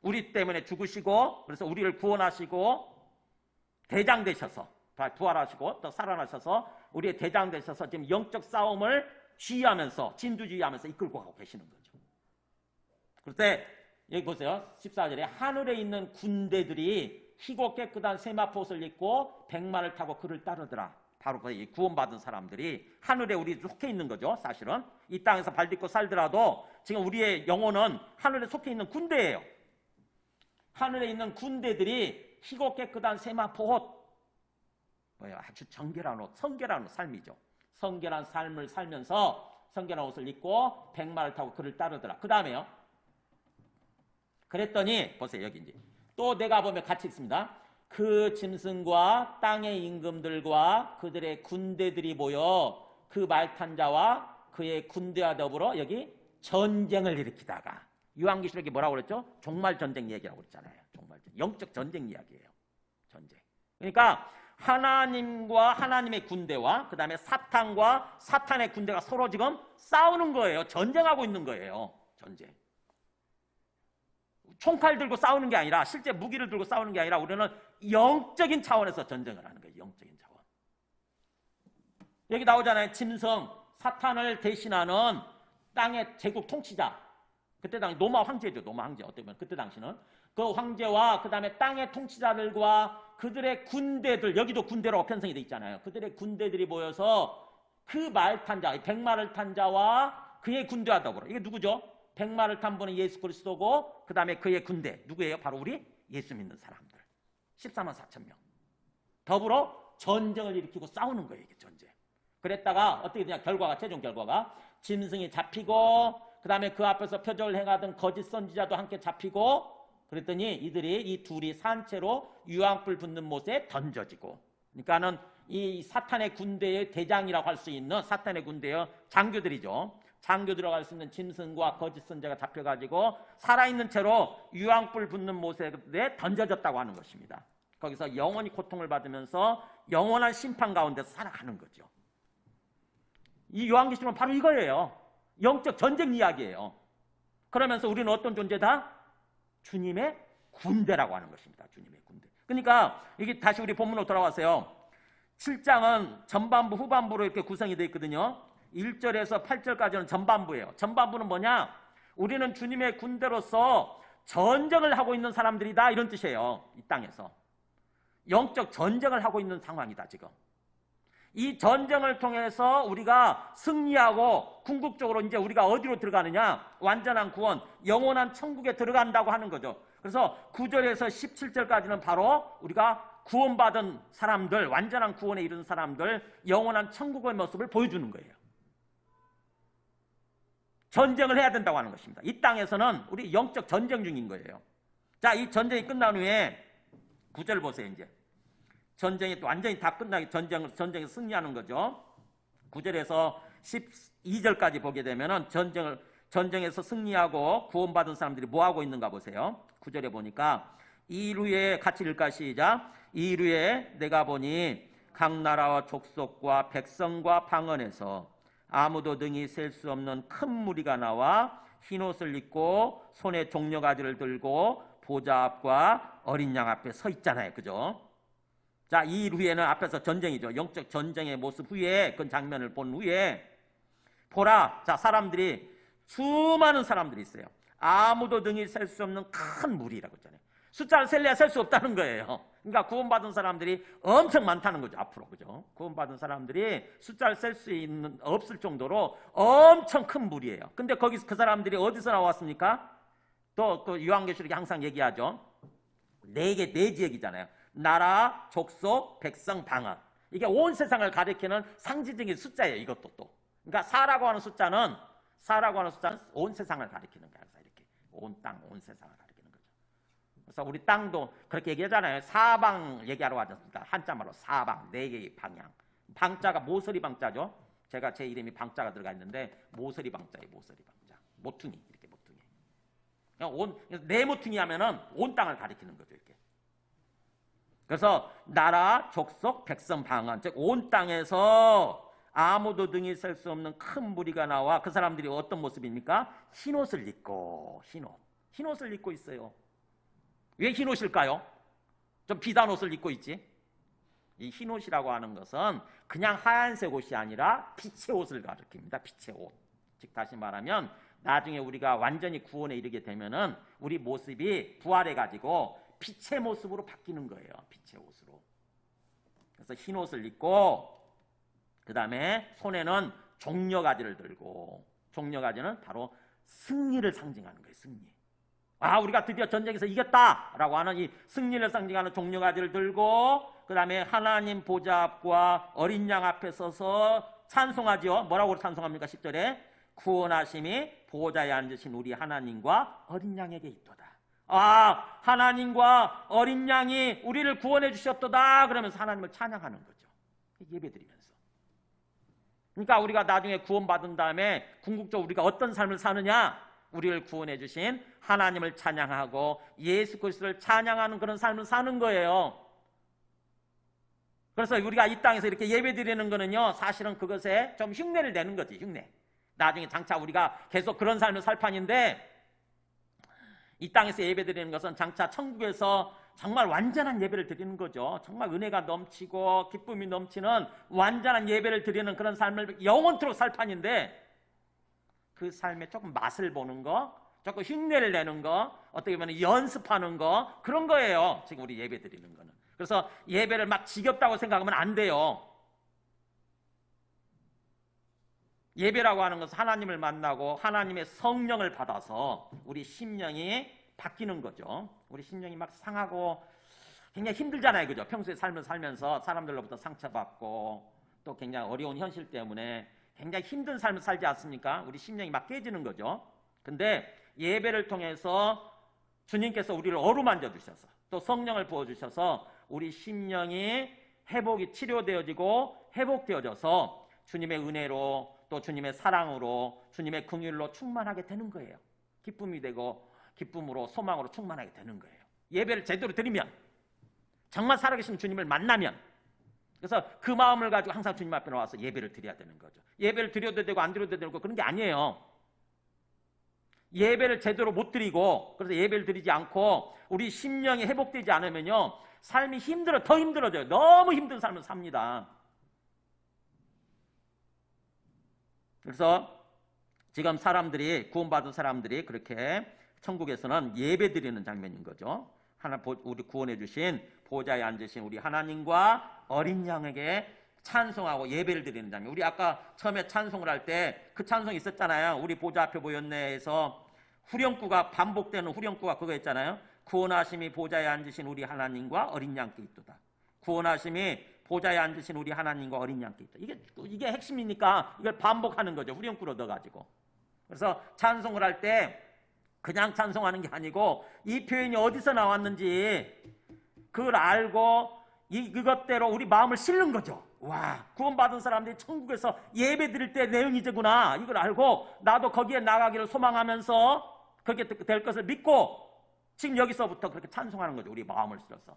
우리 때문에 죽으시고, 그래서 우리를 구원하시고 대장 되셔서 부활하시고 또 살아나셔서 우리의 대장 되셔서 지금 영적 싸움을 지휘하면서, 진두지휘하면서 이끌고 가고 계시는 거죠. 그럴 때 여기 보세요. 14절에 하늘에 있는 군대들이 희고 깨끗한 세마포 옷을 입고 백마를 타고 그를 따르더라. 바로 구원받은 사람들이 하늘에 우리 속해 있는 거죠. 사실은 이 땅에서 발딛고 살더라도 지금 우리의 영혼은 하늘에 속해 있는 군대예요. 하늘에 있는 군대들이 희고 깨끗한 세마포 옷, 아주 정결한 옷, 성결한 삶이죠. 성결한 삶을 살면서 성결한 옷을 입고 백마를 타고 그를 따르더라. 그 다음에요. 그랬더니 보세요. 여기 이제 또 내가 보면 같이 있습니다. 그 짐승과 땅의 임금들과 그들의 군대들이 모여 그 말탄 자와 그의 군대와 더불어 여기 전쟁을 일으키다가, 요한계시록이 뭐라고 그랬죠? 종말 전쟁 얘기라고 그랬잖아요. 종말 전쟁, 영적 전쟁 이야기예요. 전쟁. 그러니까 하나님과 하나님의 군대와 그 다음에 사탄과 사탄의 군대가 서로 지금 싸우는 거예요. 전쟁하고 있는 거예요. 전쟁. 총칼 들고 싸우는 게 아니라, 실제 무기를 들고 싸우는 게 아니라 우리는 영적인 차원에서 전쟁을 하는 거예요. 영적인 차원. 여기 나오잖아요. 짐승, 사탄을 대신하는 땅의 제국 통치자. 그때 당시 로마 황제죠. 로마 황제. 어떻게 보면 그때 당시는 그 황제와 그 다음에 땅의 통치자들과 그들의 군대들, 여기도 군대로 편성이 돼 있잖아요. 그들의 군대들이 모여서 그 말 탄 자, 백마를 탄 자와 그의 군대와 더불어, 이게 누구죠? 백마를 탄 분은 예수 그리스도고 그 다음에 그의 군대 누구예요? 바로 우리 예수 믿는 사람들 14만 4천 명 더불어 전쟁을 일으키고 싸우는 거예요. 이게 전쟁. 그랬다가 어떻게 되냐, 결과가, 최종 결과가 짐승이 잡히고 그 다음에 그 앞에서 표적을 행하던 거짓 선지자도 함께 잡히고, 그랬더니 이들이, 이 둘이 산채로 유황불 붙는 못에 던져지고, 그러니까는 이 사탄의 군대의 대장이라고 할 수 있는 사탄의 군대의 장교들이죠. 장교 들어갈 수 있는 짐승과 거짓 선지자가 잡혀가지고 살아있는 채로 유황불 붙는 못에 던져졌다고 하는 것입니다. 거기서 영원히 고통을 받으면서 영원한 심판 가운데서 살아가는 거죠. 이 요한계시록은 바로 이거예요. 영적 전쟁 이야기예요. 그러면서 우리는 어떤 존재다? 주님의 군대라고 하는 것입니다. 주님의 군대. 그러니까 이게 다시 우리 본문으로 돌아와서요. 7장은 전반부, 후반부로 이렇게 구성이 되어 있거든요. 1절에서 8절까지는 전반부예요. 전반부는 뭐냐? 우리는 주님의 군대로서 전쟁을 하고 있는 사람들이다, 이런 뜻이에요. 이 땅에서 영적 전쟁을 하고 있는 상황이다. 지금 이 전쟁을 통해서 우리가 승리하고 궁극적으로 이제 우리가 어디로 들어가느냐? 완전한 구원, 영원한 천국에 들어간다고 하는 거죠. 그래서 9절에서 17절까지는 바로 우리가 구원받은 사람들, 완전한 구원에 이른 사람들, 영원한 천국의 모습을 보여주는 거예요. 전쟁을 해야 된다고 하는 것입니다. 이 땅에서는 우리 영적 전쟁 중인 거예요. 자, 이 전쟁이 끝난 후에 9절 보세요. 이제 전쟁이 또 완전히 다 끝나기, 전쟁에 승리하는 거죠. 9절에서 12절까지 보게 되면은 전쟁에서 승리하고 구원받은 사람들이 뭐 하고 있는가 보세요. 9절에 보니까 이루에, 같이 읽을까? 시작. 이루에 내가 보니 각 나라와 족속과 백성과 방언에서 아무도 능히 셀 수 없는 큰 무리가 나와 흰옷을 입고 손에 종려가지를 들고 보좌 앞과 어린 양 앞에 서 있잖아요. 그죠? 자, 이 일 후에는 앞에서 전쟁이죠. 영적 전쟁의 모습 후에 그 장면을 본 후에 보라, 자, 사람들이 수많은 사람들이 있어요. 아무도 등이 셀 수 없는 큰 무리라고 했잖아요. 숫자를 셀래야 셀 수 없다는 거예요. 그러니까 구원받은 사람들이 엄청 많다는 거죠. 앞으로, 그죠? 구원받은 사람들이 숫자를 셀 수 있는 없을 정도로 엄청 큰 무리예요. 근데 거기서 그 사람들이 어디서 나왔습니까? 또 그 요한계시록이 항상 얘기하죠. 네 지역이잖아요. 나라, 족속, 백성, 방언. 이게 온 세상을 가리키는 상징적인 숫자예요. 이것도 또. 그러니까 사라고 하는 숫자는 온 세상을 가리키는 거야. 이렇게 온 땅, 온 세상을 가리키는 거죠. 그래서 우리 땅도 그렇게 얘기하잖아요. 사방 얘기하러 하지 않습니까? 한자말로 사방, 네 개의 방향. 방자가 모서리 방자죠. 제가 제 이름이 방자가 들어가 있는데 모서리 방자예요. 모서리 방자. 모퉁이, 이렇게 모퉁이. 그냥 네 모퉁이 하면은 온 땅을 가리키는 거죠. 이렇게. 그래서 나라, 족속, 백성, 방언, 즉 온 땅에서 아무도 등이 셀 수 없는 큰 무리가 나와 그 사람들이 어떤 모습입니까? 흰옷을 입고, 흰옷을 입고 있어요. 왜 흰옷일까요? 좀 비단 옷을 입고 있지. 이 흰옷이라고 하는 것은 그냥 하얀색 옷이 아니라 빛의 옷을 가리킵니다. 빛의 옷. 즉 다시 말하면 나중에 우리가 완전히 구원에 이르게 되면은 우리 모습이 부활해가지고 빛의 모습으로 바뀌는 거예요. 빛의 옷으로. 그래서 흰옷을 입고 그 다음에 손에는 종려가지를 들고, 종려가지는 바로 승리를 상징하는 거예요. 승리. 아, 우리가 드디어 전쟁에서 이겼다라고 하는 이 승리를 상징하는 종려가지를 들고 그 다음에 하나님 보좌 앞과 어린 양 앞에 서서 찬송하죠. 뭐라고 찬송합니까? 10절에 구원하심이 보좌에 앉으신 우리 하나님과 어린 양에게 있도다. 아, 하나님과 어린 양이 우리를 구원해 주셨도다. 그러면서 하나님을 찬양하는 거죠. 예배드리면서. 그러니까 우리가 나중에 구원받은 다음에 궁극적으로 우리가 어떤 삶을 사느냐? 우리를 구원해 주신 하나님을 찬양하고 예수 그리스도를 찬양하는 그런 삶을 사는 거예요. 그래서 우리가 이 땅에서 이렇게 예배드리는 거는요, 사실은 그것에 좀 흉내를 내는 거지. 흉내. 나중에 장차 우리가 계속 그런 삶을 살 판인데 이 땅에서 예배드리는 것은 장차 천국에서 정말 완전한 예배를 드리는 거죠. 정말 은혜가 넘치고 기쁨이 넘치는 완전한 예배를 드리는 그런 삶을 영원토록 살 판인데 그 삶에 조금 맛을 보는 거, 조금 흉내를 내는 거, 어떻게 보면 연습하는 거, 그런 거예요. 지금 우리 예배 드리는 거는. 그래서 예배를 막 지겹다고 생각하면 안 돼요. 예배라고 하는 것은 하나님을 만나고 하나님의 성령을 받아서 우리 심령이 바뀌는 거죠. 우리 심령이 막 상하고 굉장히 힘들잖아요. 그죠? 평소에 삶을 살면서 사람들로부터 상처받고 또 굉장히 어려운 현실 때문에 굉장히 힘든 삶을 살지 않습니까? 우리 심령이 막 깨지는 거죠. 근데 예배를 통해서 주님께서 우리를 어루만져 주셔서 또 성령을 부어주셔서 우리 심령이 회복이 치료되어지고 회복되어져서 주님의 은혜로 또 주님의 사랑으로 주님의 긍휼로 충만하게 되는 거예요. 기쁨이 되고 기쁨으로 소망으로 충만하게 되는 거예요. 예배를 제대로 드리면, 정말 살아계신 주님을 만나면, 그래서 그 마음을 가지고 항상 주님 앞에 나와서 예배를 드려야 되는 거죠. 예배를 드려도 되고 안 드려도 되고 그런 게 아니에요. 예배를 제대로 못 드리고 그래서 예배를 드리지 않고 우리 심령이 회복되지 않으면요, 삶이 더 힘들어져요. 너무 힘든 삶을 삽니다. 그래서 지금 구원받은 사람들이 그렇게 천국에서는 예배 드리는 장면인 거죠. 우리 구원해 주신 보좌에 앉으신 우리 하나님과 어린 양에게 찬송하고 예배를 드리는 장면. 우리 아까 처음에 찬송을 할 때 그 찬송이 있었잖아요. 우리 보좌 앞에 모였네에서 후렴구가 반복되는 후렴구가 그거 있잖아요. 구원하심이 보좌에 앉으신 우리 하나님과 어린 양께 있도다. 구원하심이 보좌에 앉으신 우리 하나님과 어린 양께 있다. 이게 핵심이니까 이걸 반복하는 거죠. 후렴구로 넣어가지고. 그래서 찬송을 할 때 그냥 찬송하는 게 아니고 이 표현이 어디서 나왔는지 그걸 알고 그것대로 우리 마음을 실는 거죠. 와, 구원받은 사람들이 천국에서 예배 드릴 때 내용이구나. 이걸 알고 나도 거기에 나가기를 소망하면서 그렇게 될 것을 믿고 지금 여기서부터 그렇게 찬송하는 거죠. 우리 마음을 실어서.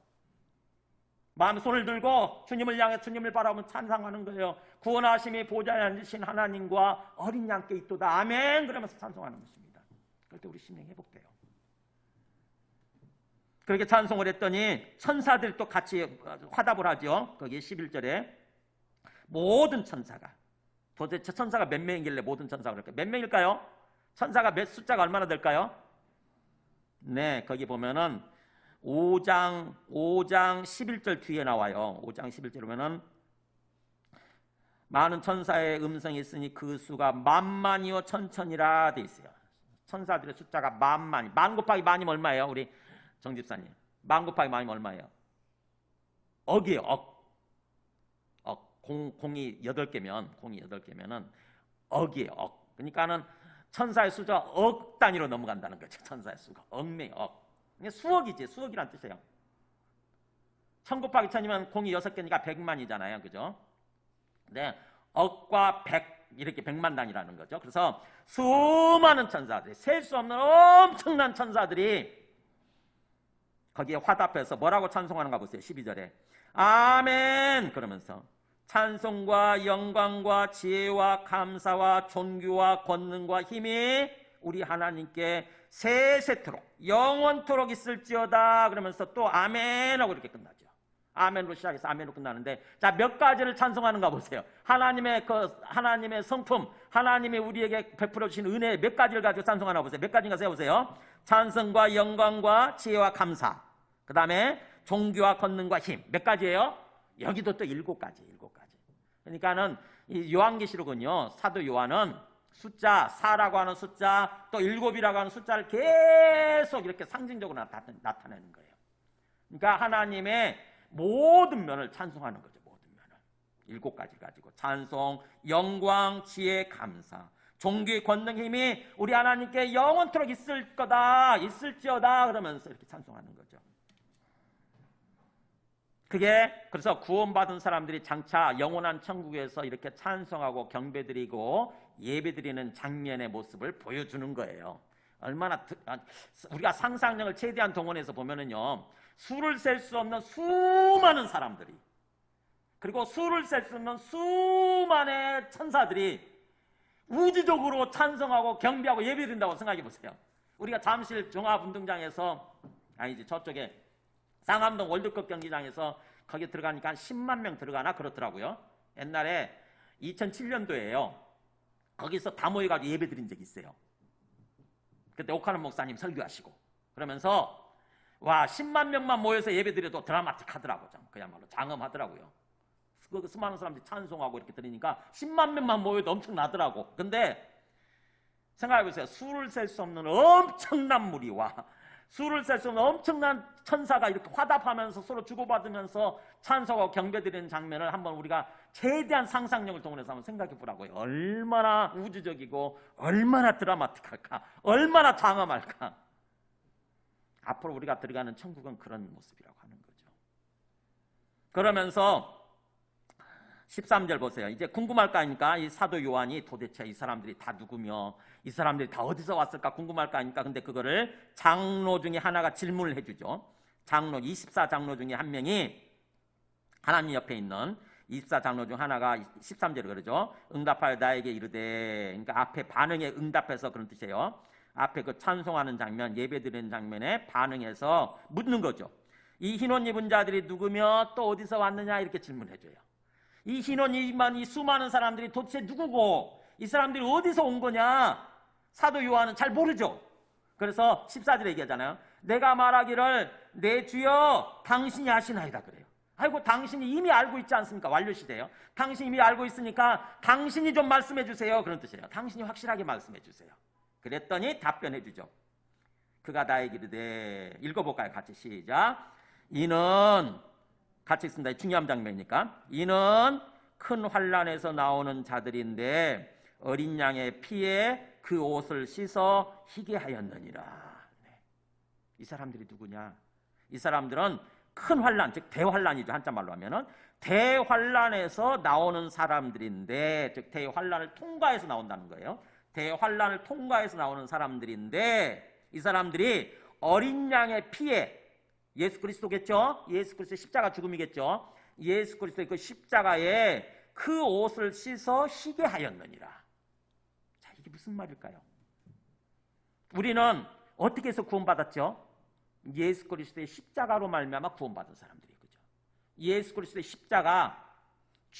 마음에 손을 들고 주님을 향해 주님을 바라보면 찬송하는 거예요. 구원하심이 보좌에 앉으신 하나님과 어린 양께 있도다. 아멘. 그러면서 찬송하는 것입니다. 그럴 때 우리 심령이 회복돼요. 그렇게 찬송을 했더니 천사들이 또 같이 화답을 하죠. 거기 11절에 모든 천사가, 도대체 천사가 몇 명이길래 모든 천사가 그럴까요? 몇 명일까요? 천사가 숫자가 얼마나 될까요? 네, 거기 보면은 5장 11절 뒤에 나와요. 5장 11절 보면은 많은 천사의 음성이 있으니 그 수가 만만이요 천천이라 돼 있어요. 천사들의 숫자가 만만이. 만 곱하기 만이면 얼마예요? 우리 정집사님. 만 곱하기 만이면 얼마예요? 억이에요. 억. 공이 8개면은 억이에요. 억. 그러니까는 천사의 수가 억 단위로 넘어간다는 거죠. 천사의 수가. 억매 억. 수억이지. 수억이란 뜻이에요. 1000 곱하기 1000이면 공이 6개니까 100만이잖아요. 그죠? 네. 억과 100 이렇게 100만 단위라는 거죠. 그래서 수많은 천사들이, 셀 수 없는 엄청난 천사들이 거기에 화답해서 뭐라고 찬송하는가 보세요. 12절에 아멘 그러면서 찬송과 영광과 지혜와 감사와 존귀와 권능과 힘이 우리 하나님께 세세토록 영원토록 있을지어다 그러면서 또 아멘 하고 이렇게 끝나죠. 아멘으로 시작해서 아멘으로 끝나는데, 자, 몇 가지를 찬송하는가 보세요. 하나님의 성품, 하나님이 우리에게 베풀어 주신 은혜 몇 가지를 가지고 찬송하나 보세요. 몇 가지인가 세보세요. 찬송과 영광과 지혜와 감사, 그 다음에 존귀와 권능과 힘. 몇 가지예요? 여기도 또 7가지. 그러니까는 이 요한계시록은요, 사도 요한은 숫자 4라고 하는 숫자, 또 7이라고 하는 숫자를 계속 이렇게 상징적으로 나타내는 거예요. 그러니까 하나님의 모든 면을 찬송하는 거죠. 모든 면을 7가지 가지고 찬송, 영광, 지혜, 감사, 존귀, 권능, 힘이 우리 하나님께 영원토록 있을 거다, 있을지어다 그러면서 이렇게 찬송하는 거죠. 그게 그래서 구원받은 사람들이 장차 영원한 천국에서 이렇게 찬송하고 경배드리고 예배드리는 장면의 모습을 보여주는 거예요. 얼마나 우리가 상상력을 최대한 동원해서 보면은요, 수를 셀 수 없는 수많은 사람들이, 그리고 수를 셀 수 없는 수많은 천사들이 우주적으로 찬송하고 경배하고 예배드린다고 생각해 보세요. 우리가 잠실 종합운동장에서, 아니지, 저쪽에 상암동 월드컵 경기장에서 거기 들어가니까 한 10만 명 들어가나 그렇더라고요. 옛날에 2007년도에요. 거기서 다 모여가지고 예배 드린 적이 있어요. 그때 오카는 목사님 설교하시고 그러면서 와, 10만 명만 모여서 예배 드려도 드라마틱하더라고요. 그야말로 장엄하더라고요. 그 수많은 사람들이 찬송하고 이렇게 들으니까 10만 명만 모여도 엄청나더라고. 근데 생각해보세요. 수를 셀 수 없는 엄청난 무리와 수를 셀 수 없는 엄청난 천사가 이렇게 화답하면서 서로 주고받으면서 찬송하고 경배드리는 장면을 한번 우리가 최대한 상상력을 동원해서 한번 생각해 보라고요. 얼마나 우주적이고 얼마나 드라마틱할까, 얼마나 장엄할까. 앞으로 우리가 들어가는 천국은 그런 모습이라고 하는 거죠. 그러면서 13절 보세요. 이제 궁금할 거 아닙니까? 이 사도 요한이 도대체 이 사람들이 다 누구며 이 사람들이 다 어디서 왔을까 궁금할 거 아닙니까? 근데 그거를 장로 중에 하나가 질문을 해주죠. 장로, 24장로 중에 한 명이 하나님 옆에 있는 24장로 중 하나가 13절에 그러죠. 응답하여 나에게 이르되, 그러니까 앞에 반응에 응답해서 그런 뜻이에요. 앞에 그 찬송하는 장면, 예배드리는 장면에 반응해서 묻는 거죠. 이 흰옷 입은 자들이 누구며 또 어디서 왔느냐 이렇게 질문해줘요. 이 흰옷 입은 이 수많은 사람들이 도대체 누구고 이 사람들이 어디서 온 거냐 사도 요한은 잘 모르죠. 그래서 14절에 얘기하잖아요. 내가 말하기를 내 주여 당신이 아시나이다 그래요. 아이고, 당신이 이미 알고 있지 않습니까? 완료시대요. 당신이 이미 알고 있으니까 당신이 좀 말씀해 주세요 그런 뜻이에요. 당신이 확실하게 말씀해 주세요. 그랬더니 답변해 주죠. 그가 나에게 이르되, 읽어볼까요? 같이 시작. 이는, 같이 있습니다. 중요한 장면이니까. 이는 큰 환난에서 나오는 자들인데 어린 양의 피에 그 옷을 씻어 희게 하였느니라. 네. 이 사람들이 누구냐? 이 사람들은 큰 환난, 즉 대환난이죠. 한자말로 하면은 대환난에서 나오는 사람들인데, 즉 대환난을 통과해서 나온다는 거예요. 대환난을 통과해서 나오는 사람들인데 이 사람들이 어린 양의 피에, 예수 그리스도겠죠? 예수 그리스도의 십자가 죽음이겠죠? 예수 그리스도의 그 십자가에 그 옷을 씻어 희게 하였느니라. 자, 이게 무슨 말일까요? 우리는 어떻게 해서 구원받았죠? 예수 그리스도의 십자가로 말미암아 구원받은 사람들이 그죠. 예수 그리스도의 십자가,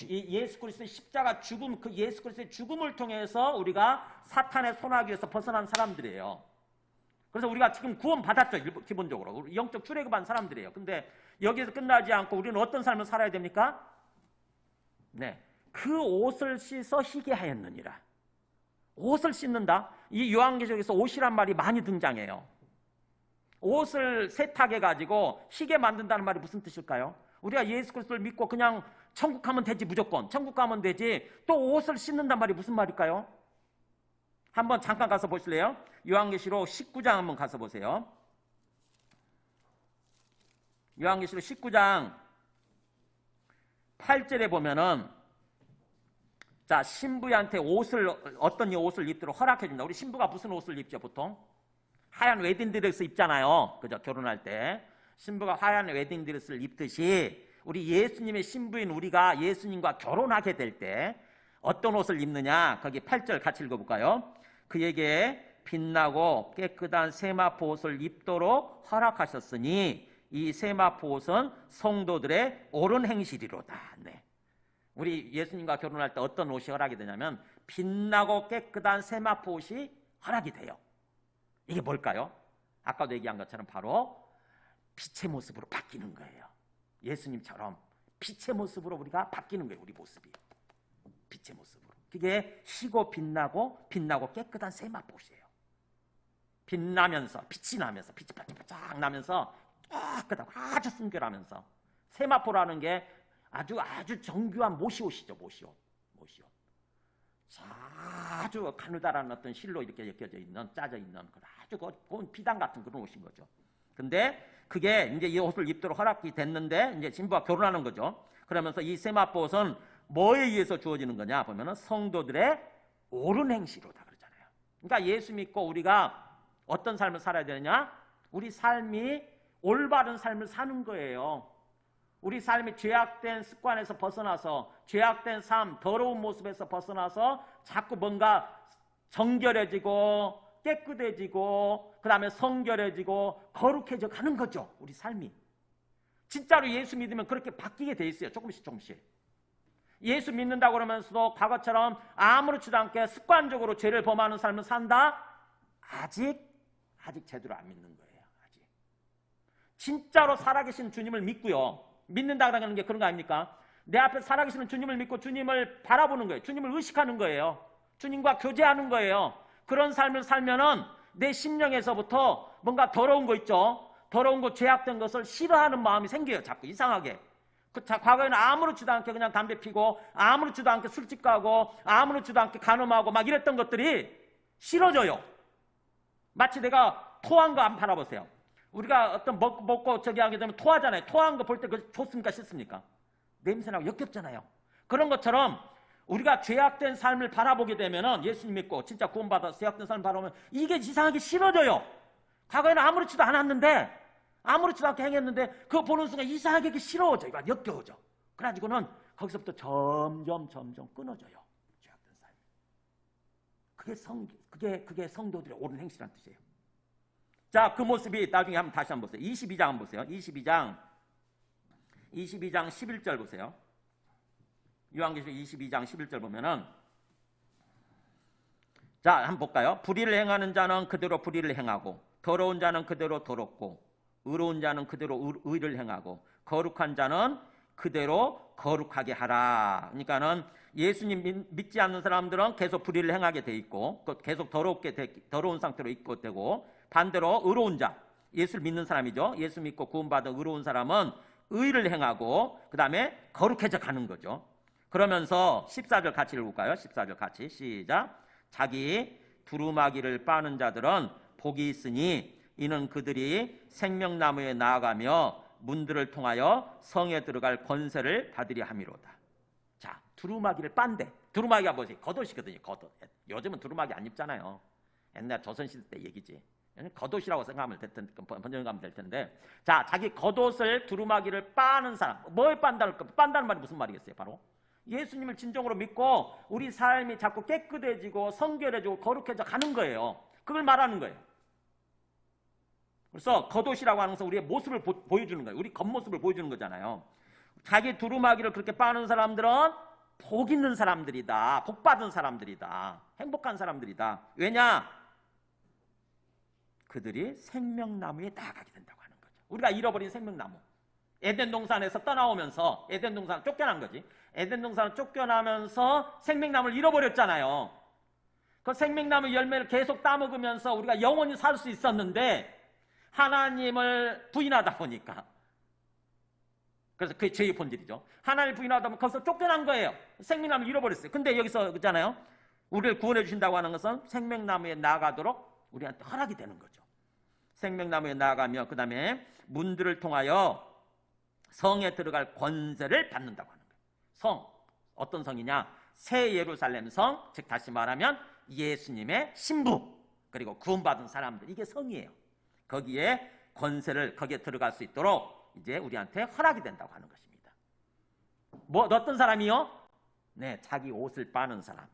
예수 그리스도의 십자가 죽음, 그 예수 그리스도의 죽음을 통해서 우리가 사탄의 손아귀에서 벗어난 사람들이에요. 그래서 우리가 지금 구원받았죠. 기본적으로 영적 출애굽한 사람들이에요. 근데 여기서 끝나지 않고 우리는 어떤 삶을 살아야 됩니까? 네, 그 옷을 씻어 희게 하였느니라. 옷을 씻는다. 이 요한계시록에서 옷이란 말이 많이 등장해요. 옷을 세탁해가지고 희게 만든다는 말이 무슨 뜻일까요? 우리가 예수 그리스도를 믿고 그냥 천국 가면 되지, 무조건 천국 가면 되지, 또 옷을 씻는단 말이 무슨 말일까요? 한번 잠깐 가서 보실래요? 요한계시록 19장 한번 가서 보세요. 요한계시록 19장 8절에 보면은, 자, 신부한테 어떤 옷을 입도록 허락해 준다. 우리 신부가 무슨 옷을 입죠, 보통? 하얀 웨딩드레스 입잖아요. 그죠? 결혼할 때 신부가 하얀 웨딩드레스를 입듯이 우리 예수님의 신부인 우리가 예수님과 결혼하게 될 때 어떤 옷을 입느냐? 거기 8절 같이 읽어볼까요? 그에게 빛나고 깨끗한 세마포 옷을 입도록 허락하셨으니 이 세마포 옷은 성도들의 옳은 행실이로다. 네. 우리 예수님과 결혼할 때 어떤 옷이 허락이 되냐면 빛나고 깨끗한 세마포 옷이 허락이 돼요. 이게 뭘까요? 아까도 얘기한 것처럼 바로 빛의 모습으로 바뀌는 거예요. 예수님처럼 빛의 모습으로 우리가 바뀌는 거예요. 우리 모습이 빛의 모습으로. 그게 희고 빛나고 깨끗한 세마포옷이에요. 빛나면서, 빛이 나면서, 빛이 반짝반짝 나면서 깨끗하고 아주 순결하면서. 세마포라는 게 아주 정교한 모시옷이죠. 모시옷. 아주 가느다란 어떤 실로 이렇게 엮여져 있는, 짜져 있는 아주 고운 피당 같은 그런 옷인 거죠. 근데 그게 이제 이 옷을 입도록 허락이 됐는데 이제 신부와 결혼하는 거죠. 그러면서 이 세마포 옷은 뭐에 의해서 주어지는 거냐 보면은 성도들의 옳은 행실로다 그러잖아요. 그러니까 예수 믿고 우리가 어떤 삶을 살아야 되느냐? 우리 삶이 올바른 삶을 사는 거예요. 우리 삶이 죄악된 습관에서 벗어나서, 죄악된 삶, 더러운 모습에서 벗어나서 자꾸 뭔가 정결해지고 깨끗해지고 그 다음에 성결해지고 거룩해져 가는 거죠. 우리 삶이. 진짜로 예수 믿으면 그렇게 바뀌게 돼 있어요. 조금씩. 예수 믿는다고 그러면서도 과거처럼 아무렇지도 않게 습관적으로 죄를 범하는 삶을 산다? 아직 제대로 안 믿는 거예요. 아직. 진짜로 살아계신 주님을 믿고요. 믿는다는 게 그런 거 아닙니까? 내 앞에 살아계시는 주님을 믿고 주님을 바라보는 거예요. 주님을 의식하는 거예요. 주님과 교제하는 거예요. 그런 삶을 살면은 내 심령에서부터 뭔가 더러운 거 있죠. 더러운 거, 죄악된 것을 싫어하는 마음이 생겨요. 자꾸 이상하게. 과거에는 아무렇지도 않게 그냥 담배 피고 아무렇지도 않게 술집 가고 아무렇지도 않게 간음하고 막 이랬던 것들이 싫어져요. 마치 내가 토한 거 한번 바라보세요. 우리가 어떤 먹고 저기 하게 되면 토하잖아요. 토한 거 볼 때 그거 좋습니까? 싫습니까? 냄새나고 역겹잖아요. 그런 것처럼 우리가 죄악된 삶을 바라보게 되면은 예수님 믿고 진짜 구원받아서 죄악된 삶을 바라보면 이게 이상하게 싫어져요. 과거에는 아무렇지도 않았는데 아무렇지도 않게 행했는데 그거 보는 순간 이상하게 싫어져. 이거 역겨워져. 그래가지고는 거기서부터 점점 끊어져요. 죄악된 삶이. 그게 성도들의 옳은 행실이라는 뜻이에요. 자, 그 모습이 나중에 다시 한번 보세요. 22장 한번 보세요. 22장 11절 보세요. 요한계시록 22장 11절 보면은, 자, 한번 볼까요? 불의를 행하는 자는 그대로 불의를 행하고 더러운 자는 그대로 더럽고 의로운 자는 그대로 의를 행하고 거룩한 자는 그대로 거룩하게 하라. 그러니까는 예수님 믿지 않는 사람들은 계속 불의를 행하게 돼 있고 계속 더러운 상태로 있고 되고, 반대로 의로운 자, 예수를 믿는 사람이죠. 예수 믿고 구원받은 의로운 사람은 의를 행하고 그 다음에 거룩해져 가는 거죠. 그러면서 14절 같이 읽을까요? 14절 같이 시작. 자기 두루마기를 빠는 자들은 복이 있으니 이는 그들이 생명나무에 나아가며 문들을 통하여 성에 들어갈 권세를 받으려 함이로다. 자, 두루마기를 빤대. 두루마기가 뭐지? 겉옷이거든요. 겉옷. 요즘은 두루마기 안 입잖아요. 옛날 조선시대 때 얘기지. 겉옷이라고 생각하면 될 텐데, 번역하면 될 텐데, 자, 자기 겉옷을 두루마기를 빠는 사람, 뭐에 빤다는 말이 무슨 말이겠어요? 바로 예수님을 진정으로 믿고 우리 삶이 자꾸 깨끗해지고 성결해지고 거룩해져 가는 거예요. 그걸 말하는 거예요. 그래서 겉옷이라고 하는 것은 우리의 모습을 보여주는 거예요. 우리 겉모습을 보여주는 거잖아요. 자기 두루마기를 그렇게 빠는 사람들은 복 있는 사람들이다. 복 받은 사람들이다. 행복한 사람들이다. 왜냐? 그들이 생명나무에 나아가게 된다고 하는 거죠. 우리가 잃어버린 생명나무. 에덴 동산에서 떠나오면서 에덴 동산 쫓겨난 거지. 에덴 동산을 쫓겨나면서 생명나무를 잃어버렸잖아요. 그 생명나무 열매를 계속 따먹으면서 우리가 영원히 살 수 있었는데 하나님을 부인하다 보니까, 그래서 그게 죄의 본질이죠. 하나님을 부인하다 보면 거기서 쫓겨난 거예요. 생명나무를 잃어버렸어요. 근데 여기서 그잖아요. 우리를 구원해 주신다고 하는 것은 생명나무에 나아가도록 우리한테 허락이 되는 거죠. 생명나무에 나아가며 그 다음에 문들을 통하여 성에 들어갈 권세를 받는다고 하는 거예요. 성, 어떤 성이냐? 새 예루살렘 성, 즉 다시 말하면 예수님의 신부, 그리고 구원받은 사람들, 이게 성이에요. 거기에 권세를, 거기에 들어갈 수 있도록 이제 우리한테 허락이 된다고 하는 것입니다. 뭐 어떤 사람이요? 네, 자기 옷을 빠는 사람.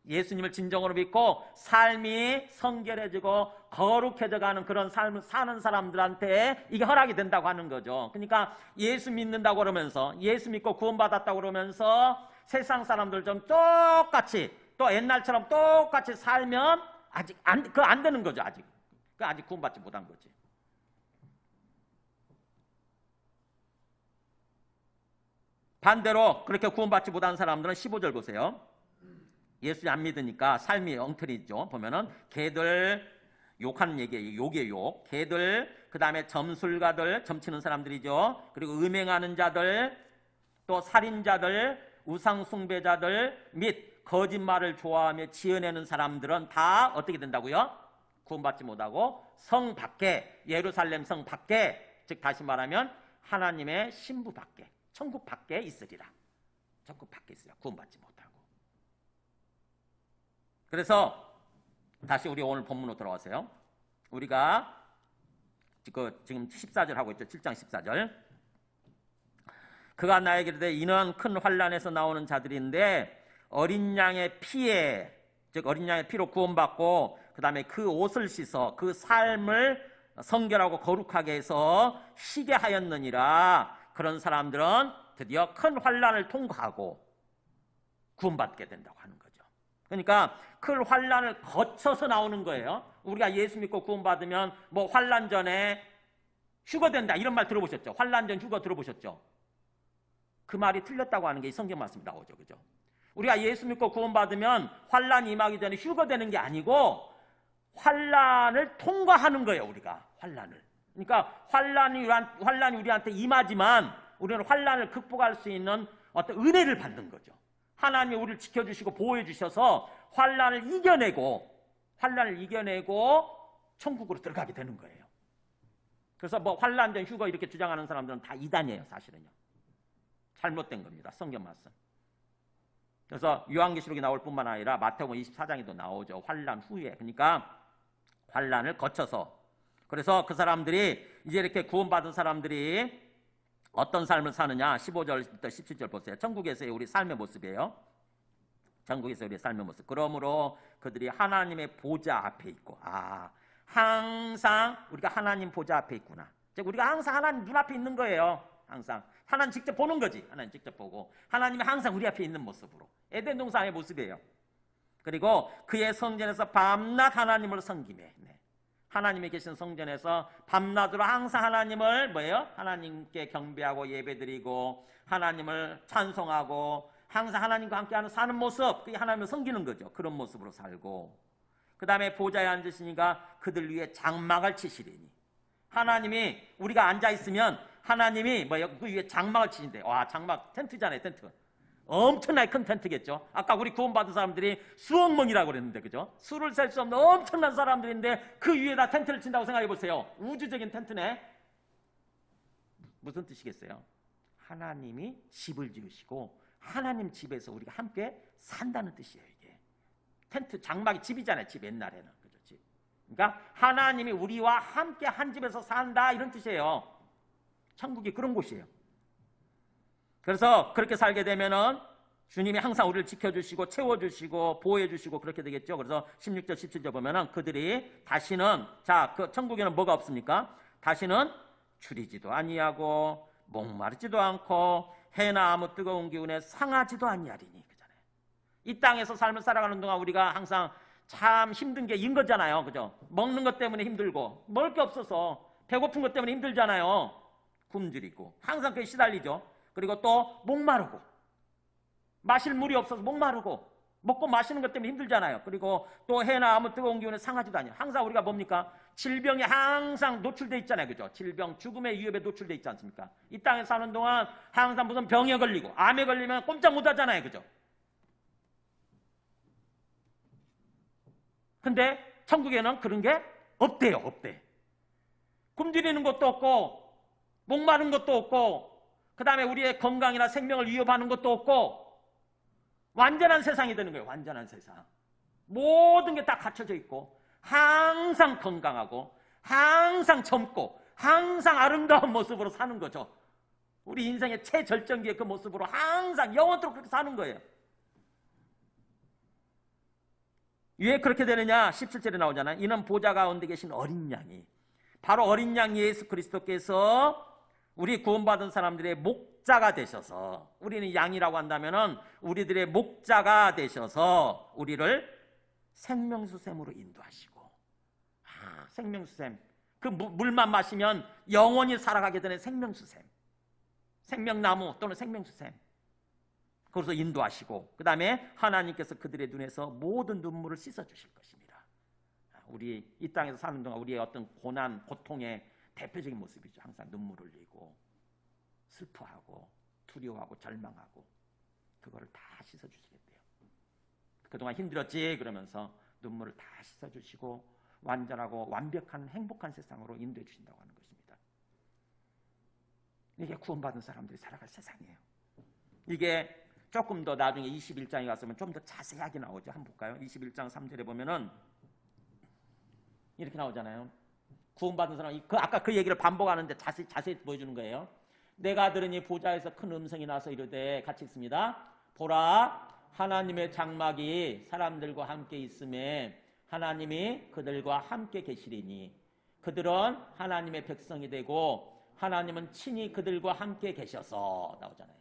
예수님을 진정으로 믿고 삶이 성결해지고 거룩해져가는 그런 삶을 사는 사람들한테 이게 허락이 된다고 하는 거죠. 그러니까 예수 믿는다고 그러면서, 예수 믿고 구원받았다고 그러면서 세상 사람들 좀 똑같이, 또 옛날처럼 똑같이 살면 아직 안 되는 거죠. 아직 구원받지 못한 거지. 반대로 그렇게 구원받지 못한 사람들은 15절 보세요. 예수 안 믿으니까 삶이 엉터리죠. 보면은 개들, 욕하는 얘기예요. 욕이에요, 욕. 개들, 그 다음에 점술가들, 점치는 사람들이죠. 그리고 음행하는 자들, 또 살인자들, 우상숭배자들 및 거짓말을 좋아하며 지어내는 사람들은 다 어떻게 된다고요? 구원받지 못하고 성 밖에, 예루살렘 성 밖에, 즉 다시 말하면 하나님의 신부 밖에, 천국 밖에 있으리라. 천국 밖에 있으리라. 구원받지 못하고. 그래서 다시 우리 오늘 본문으로 돌아와세요. 우리가 지금 14절 하고 있죠. 7장 14절. 그가 나에게 이르되 이는 큰 환난에서 나오는 자들인데 어린 양의 피에, 즉 어린 양의 피로 구원받고 그 다음에 그 옷을 씻어 그 삶을 성결하고 거룩하게 해서 쉬게 하였느니라. 그런 사람들은 드디어 큰 환난을 통과하고 구원받게 된다고 하는 거죠. 그러니까 큰 환난을 거쳐서 나오는 거예요. 우리가 예수 믿고 구원받으면 뭐 환난 전에 휴거된다 이런 말 들어보셨죠? 환난 전 휴거 들어보셨죠? 그 말이 틀렸다고 하는 게 이 성경 말씀 나오죠. 그죠? 우리가 예수 믿고 구원받으면 환난이 임하기 전에 휴거되는 게 아니고 환난을 통과하는 거예요. 우리가 환난을. 그러니까 환난이 우리한테 임하지만 우리는 환난을 극복할 수 있는 어떤 은혜를 받는 거죠. 하나님이 우리를 지켜주시고 보호해 주셔서 환난을 이겨내고 천국으로 들어가게 되는 거예요. 그래서 뭐 환난 전 휴거 이렇게 주장하는 사람들은 다 이단이에요. 사실은요. 잘못된 겁니다. 성경 말씀. 그래서 요한계시록이 나올 뿐만 아니라 마태복음 24장에도 나오죠. 환난 후에. 그러니까 환난을 거쳐서. 그래서 그 사람들이 이제 이렇게 구원받은 사람들이 어떤 삶을 사느냐. 15절부터 17절 보세요. 천국에서의 우리 삶의 모습이에요. 천국에서 우리의 삶의 모습. 그러므로 그들이 하나님의 보좌 앞에 있고, 항상 우리가 하나님 보좌 앞에 있구나. 즉 우리가 항상 하나님 눈앞에 있는 거예요. 항상 하나님 직접 보는 거지. 하나님 직접 보고 하나님이 항상 우리 앞에 있는 모습으로. 에덴 동산의 모습이에요. 그리고 그의 성전에서 밤낮 하나님을 섬기매. 하나님이 계신 성전에서 밤낮으로 항상 하나님을 하나님께 경배하고 예배드리고 하나님을 찬송하고 항상 하나님과 함께하는 사는 모습, 그게 하나님을 섬기는 거죠. 그런 모습으로 살고, 그 다음에 보좌에 앉으시니까 그들 위에 장막을 치시리니. 하나님이 우리가 앉아 있으면 하나님이 그 위에 장막을 치신대. 와, 장막 텐트잖아요, 텐트. 엄청나게 큰 텐트겠죠. 아까 우리 구원받은 사람들이 수억 명이라고 그랬는데, 그죠? 수를 셀 수 없는 엄청난 사람들인데 그 위에다 텐트를 친다고 생각해 보세요. 우주적인 텐트네. 무슨 뜻이겠어요? 하나님이 집을 지으시고 하나님 집에서 우리가 함께 산다는 뜻이에요. 이게 텐트, 장막이 집이잖아요. 집 옛날에는. 그죠? 집. 그러니까 하나님이 우리와 함께 한 집에서 산다 이런 뜻이에요. 천국이 그런 곳이에요. 그래서 그렇게 살게 되면은 주님이 항상 우리를 지켜주시고 채워주시고 보호해주시고 그렇게 되겠죠. 그래서 16절 17절 보면은 그들이 다시는, 자, 그 천국에는 뭐가 없습니까? 다시는 줄이지도 아니하고 목마르지도 않고 해나 아무 뜨거운 기운에 상하지도 아니하리니. 그잖아요. 이 땅에서 삶을 살아가는 동안 우리가 항상 참 힘든 게 인 거잖아요. 그죠? 먹는 것 때문에 힘들고, 먹을 게 없어서 배고픈 것 때문에 힘들잖아요. 굶주리고 항상 그게 시달리죠. 그리고 또 목마르고, 마실 물이 없어서 목마르고, 먹고 마시는 것 때문에 힘들잖아요. 그리고 또 해나 아무 뜨거운 기운에 상하지도 않아요. 항상 우리가 뭡니까? 질병에 항상 노출돼 있잖아요. 그죠? 질병, 죽음의 위협에 노출돼 있지 않습니까? 이 땅에 사는 동안 항상 무슨 병에 걸리고, 암에 걸리면 꼼짝 못 하잖아요. 그죠? 근데 천국에는 그런 게 없대요. 없대. 굶주리는 것도 없고, 목마른 것도 없고, 그 다음에 우리의 건강이나 생명을 위협하는 것도 없고, 완전한 세상이 되는 거예요. 완전한 세상. 모든 게 다 갖춰져 있고, 항상 건강하고, 항상 젊고, 항상 아름다운 모습으로 사는 거죠. 우리 인생의 최절정기의 그 모습으로 항상 영원토록 그렇게 사는 거예요. 왜 그렇게 되느냐? 17절에 나오잖아요. 이는 보좌 가운데 계신 어린 양이, 바로 어린 양 예수 그리스도께서 우리 구원받은 사람들의 목자가 되셔서, 우리는 양이라고 한다면은 우리들의 목자가 되셔서 우리를 생명수샘으로 인도하시고, 생명수샘, 그 물만 마시면 영원히 살아가게 되는 생명수샘, 생명나무 또는 생명수샘, 그래서 인도하시고, 그 다음에 하나님께서 그들의 눈에서 모든 눈물을 씻어주실 것입니다. 우리 이 땅에서 사는 동안 우리의 어떤 고난, 고통의 대표적인 모습이죠. 항상 눈물을 흘리고 슬퍼하고 두려워하고 절망하고, 그거를 다 씻어주시겠대요. 그동안 힘들었지 그러면서 눈물을 다 씻어주시고 완전하고 완벽한 행복한 세상으로 인도해 주신다고 하는 것입니다. 이게 구원받은 사람들이 살아갈 세상이에요. 이게 조금 더 나중에 21장에 갔으면 좀 더 자세하게 나오죠. 한번 볼까요? 21장 3절에 보면은 이렇게 나오잖아요. 구원받은 사람, 아까 그 얘기를 반복하는데 자세히 보여주는 거예요. 내가 들으니 보좌에서 큰 음성이 나서 이르되, 같이 읽습니다. 보라, 하나님의 장막이 사람들과 함께 있음에 하나님이 그들과 함께 계시리니, 그들은 하나님의 백성이 되고 하나님은 친히 그들과 함께 계셔서, 나오잖아요.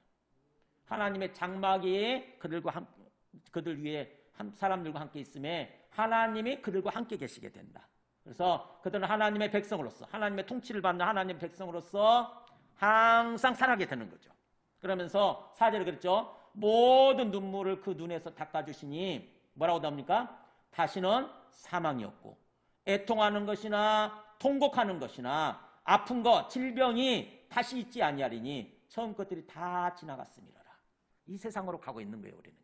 하나님의 장막이 그들 위에 사람들과 함께 있음에 하나님이 그들과 함께 계시게 된다. 그래서 그들은 하나님의 백성으로서, 하나님의 통치를 받는 하나님의 백성으로서 항상 살아가게 되는 거죠. 그러면서 4절에 그랬죠. 모든 눈물을 그 눈에서 닦아주시니, 뭐라고 나옵니까? 다시는 사망이 없고, 애통하는 것이나 통곡하는 것이나 아픈 것, 질병이 다시 있지 아니하리니 처음 것들이 다 지나갔음이라. 이 세상으로 가고 있는 거예요, 우리는요.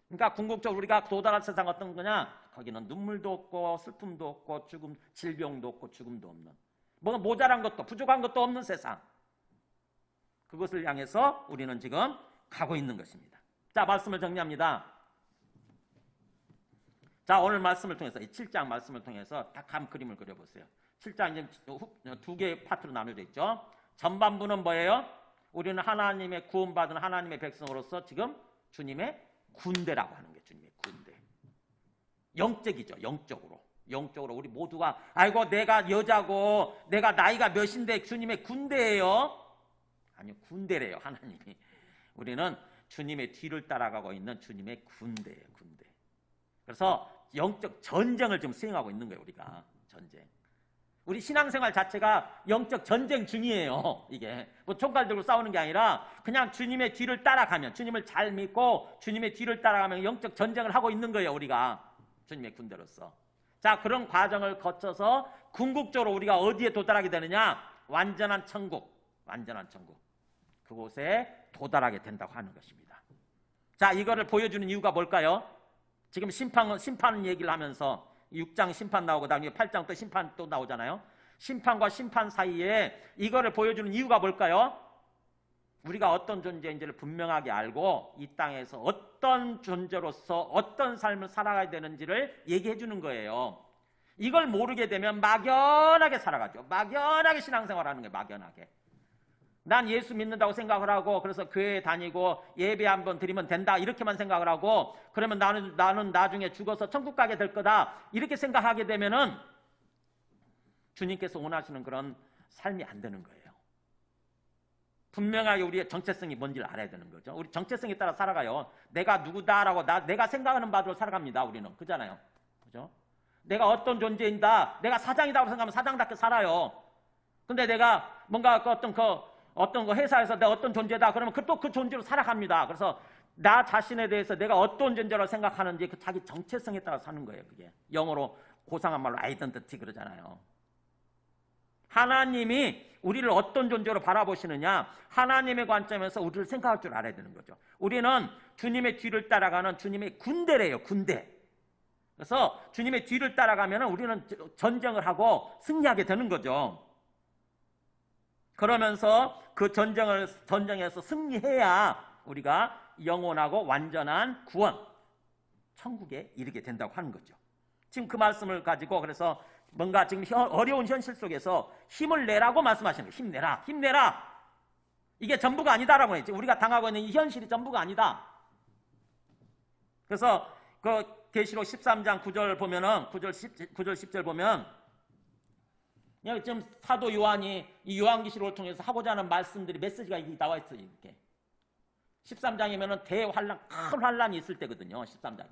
그러니까 궁극적으로 우리가 도달할 세상 어떤 거냐? 거기는 눈물도 없고 슬픔도 없고 죽음, 질병도 없고 죽음도 없는, 뭐가 모자란 것도 부족한 것도 없는 세상, 그것을 향해서 우리는 지금 가고 있는 것입니다. 자, 말씀을 정리합니다. 자, 오늘 말씀을 통해서, 이 7장 말씀을 통해서 딱 한 그림을 그려보세요. 7장 이제 두 개의 파트로 나눠져 있죠. 전반부는 뭐예요? 우리는 하나님의 구원받은 하나님의 백성으로서 지금 주님의 군대라고 하는 게 주님의 군대. 영적이죠. 영적으로 우리 모두가, 아이고 내가 여자고 내가 나이가 몇인데 주님의 군대예요? 아니요, 군대래요. 하나님이. 우리는 주님의 뒤를 따라가고 있는 주님의 군대예요. 군대. 그래서 영적 전쟁을 지금 수행하고 있는 거예요. 우리가 전쟁. 우리 신앙생활 자체가 영적 전쟁 중이에요. 이게 뭐 총칼 들고 싸우는 게 아니라 그냥 주님의 뒤를 따라가면, 주님을 잘 믿고 주님의 뒤를 따라가면 영적 전쟁을 하고 있는 거예요. 우리가 주님의 군대로서. 자, 그런 과정을 거쳐서 궁극적으로 우리가 어디에 도달하게 되느냐? 완전한 천국, 그곳에 도달하게 된다고 하는 것입니다. 자, 이거를 보여주는 이유가 뭘까요? 지금 심판 얘기를 하면서 6장 심판 나오고 다음에 8장 또 심판 또 나오잖아요. 심판과 심판 사이에 이거를 보여주는 이유가 뭘까요? 우리가 어떤 존재인지를 분명하게 알고 이 땅에서 어떤 존재로서 어떤 삶을 살아가야 되는지를 얘기해 주는 거예요. 이걸 모르게 되면 막연하게 살아가죠. 막연하게 신앙생활하는 거예요. 막연하게. 난 예수 믿는다고 생각을 하고 그래서 교회에 다니고 예배 한번 드리면 된다 이렇게만 생각을 하고 그러면 나는 나중에 죽어서 천국 가게 될 거다 이렇게 생각하게 되면은 주님께서 원하시는 그런 삶이 안 되는 거예요. 분명하게 우리의 정체성이 뭔지를 알아야 되는 거죠. 우리 정체성에 따라 살아가요. 내가 누구다라고 내가 생각하는 바대로 살아갑니다. 우리는 그잖아요. 그죠? 내가 어떤 존재인다. 내가 사장이다고 생각하면 사장답게 살아요. 근데 내가 뭔가 어떤 그 회사에서 내가 어떤 존재다. 그러면 또 그 존재로 살아갑니다. 그래서 나 자신에 대해서 내가 어떤 존재라고 생각하는지 그 자기 정체성에 따라 사는 거예요. 그게 영어로 고상한 말로 아이덴티티 그러잖아요. 하나님이 우리를 어떤 존재로 바라보시느냐 하나님의 관점에서 우리를 생각할 줄 알아야 되는 거죠. 우리는 주님의 뒤를 따라가는 주님의 군대래요. 군대. 그래서 주님의 뒤를 따라가면 우리는 전쟁을 하고 승리하게 되는 거죠. 그러면서 그 전쟁에서 승리해야 우리가 영원하고 완전한 구원, 천국에 이르게 된다고 하는 거죠. 지금 그 말씀을 가지고 그래서 뭔가 지금 어려운 현실 속에서 힘을 내라고 말씀하시는 거예요. 힘내라, 힘내라. 이게 전부가 아니다라고 했지. 우리가 당하고 있는 이 현실이 전부가 아니다. 그래서 그 계시록 13장 9절 보면은 9절 10절 보면 여기 지금 사도 요한이 이 요한계시록을 통해서 하고자 하는 말씀들이 메시지가 나와 있어요. 이렇게 13장이면은 대환란, 큰 환란이 있을 때거든요. 13장에.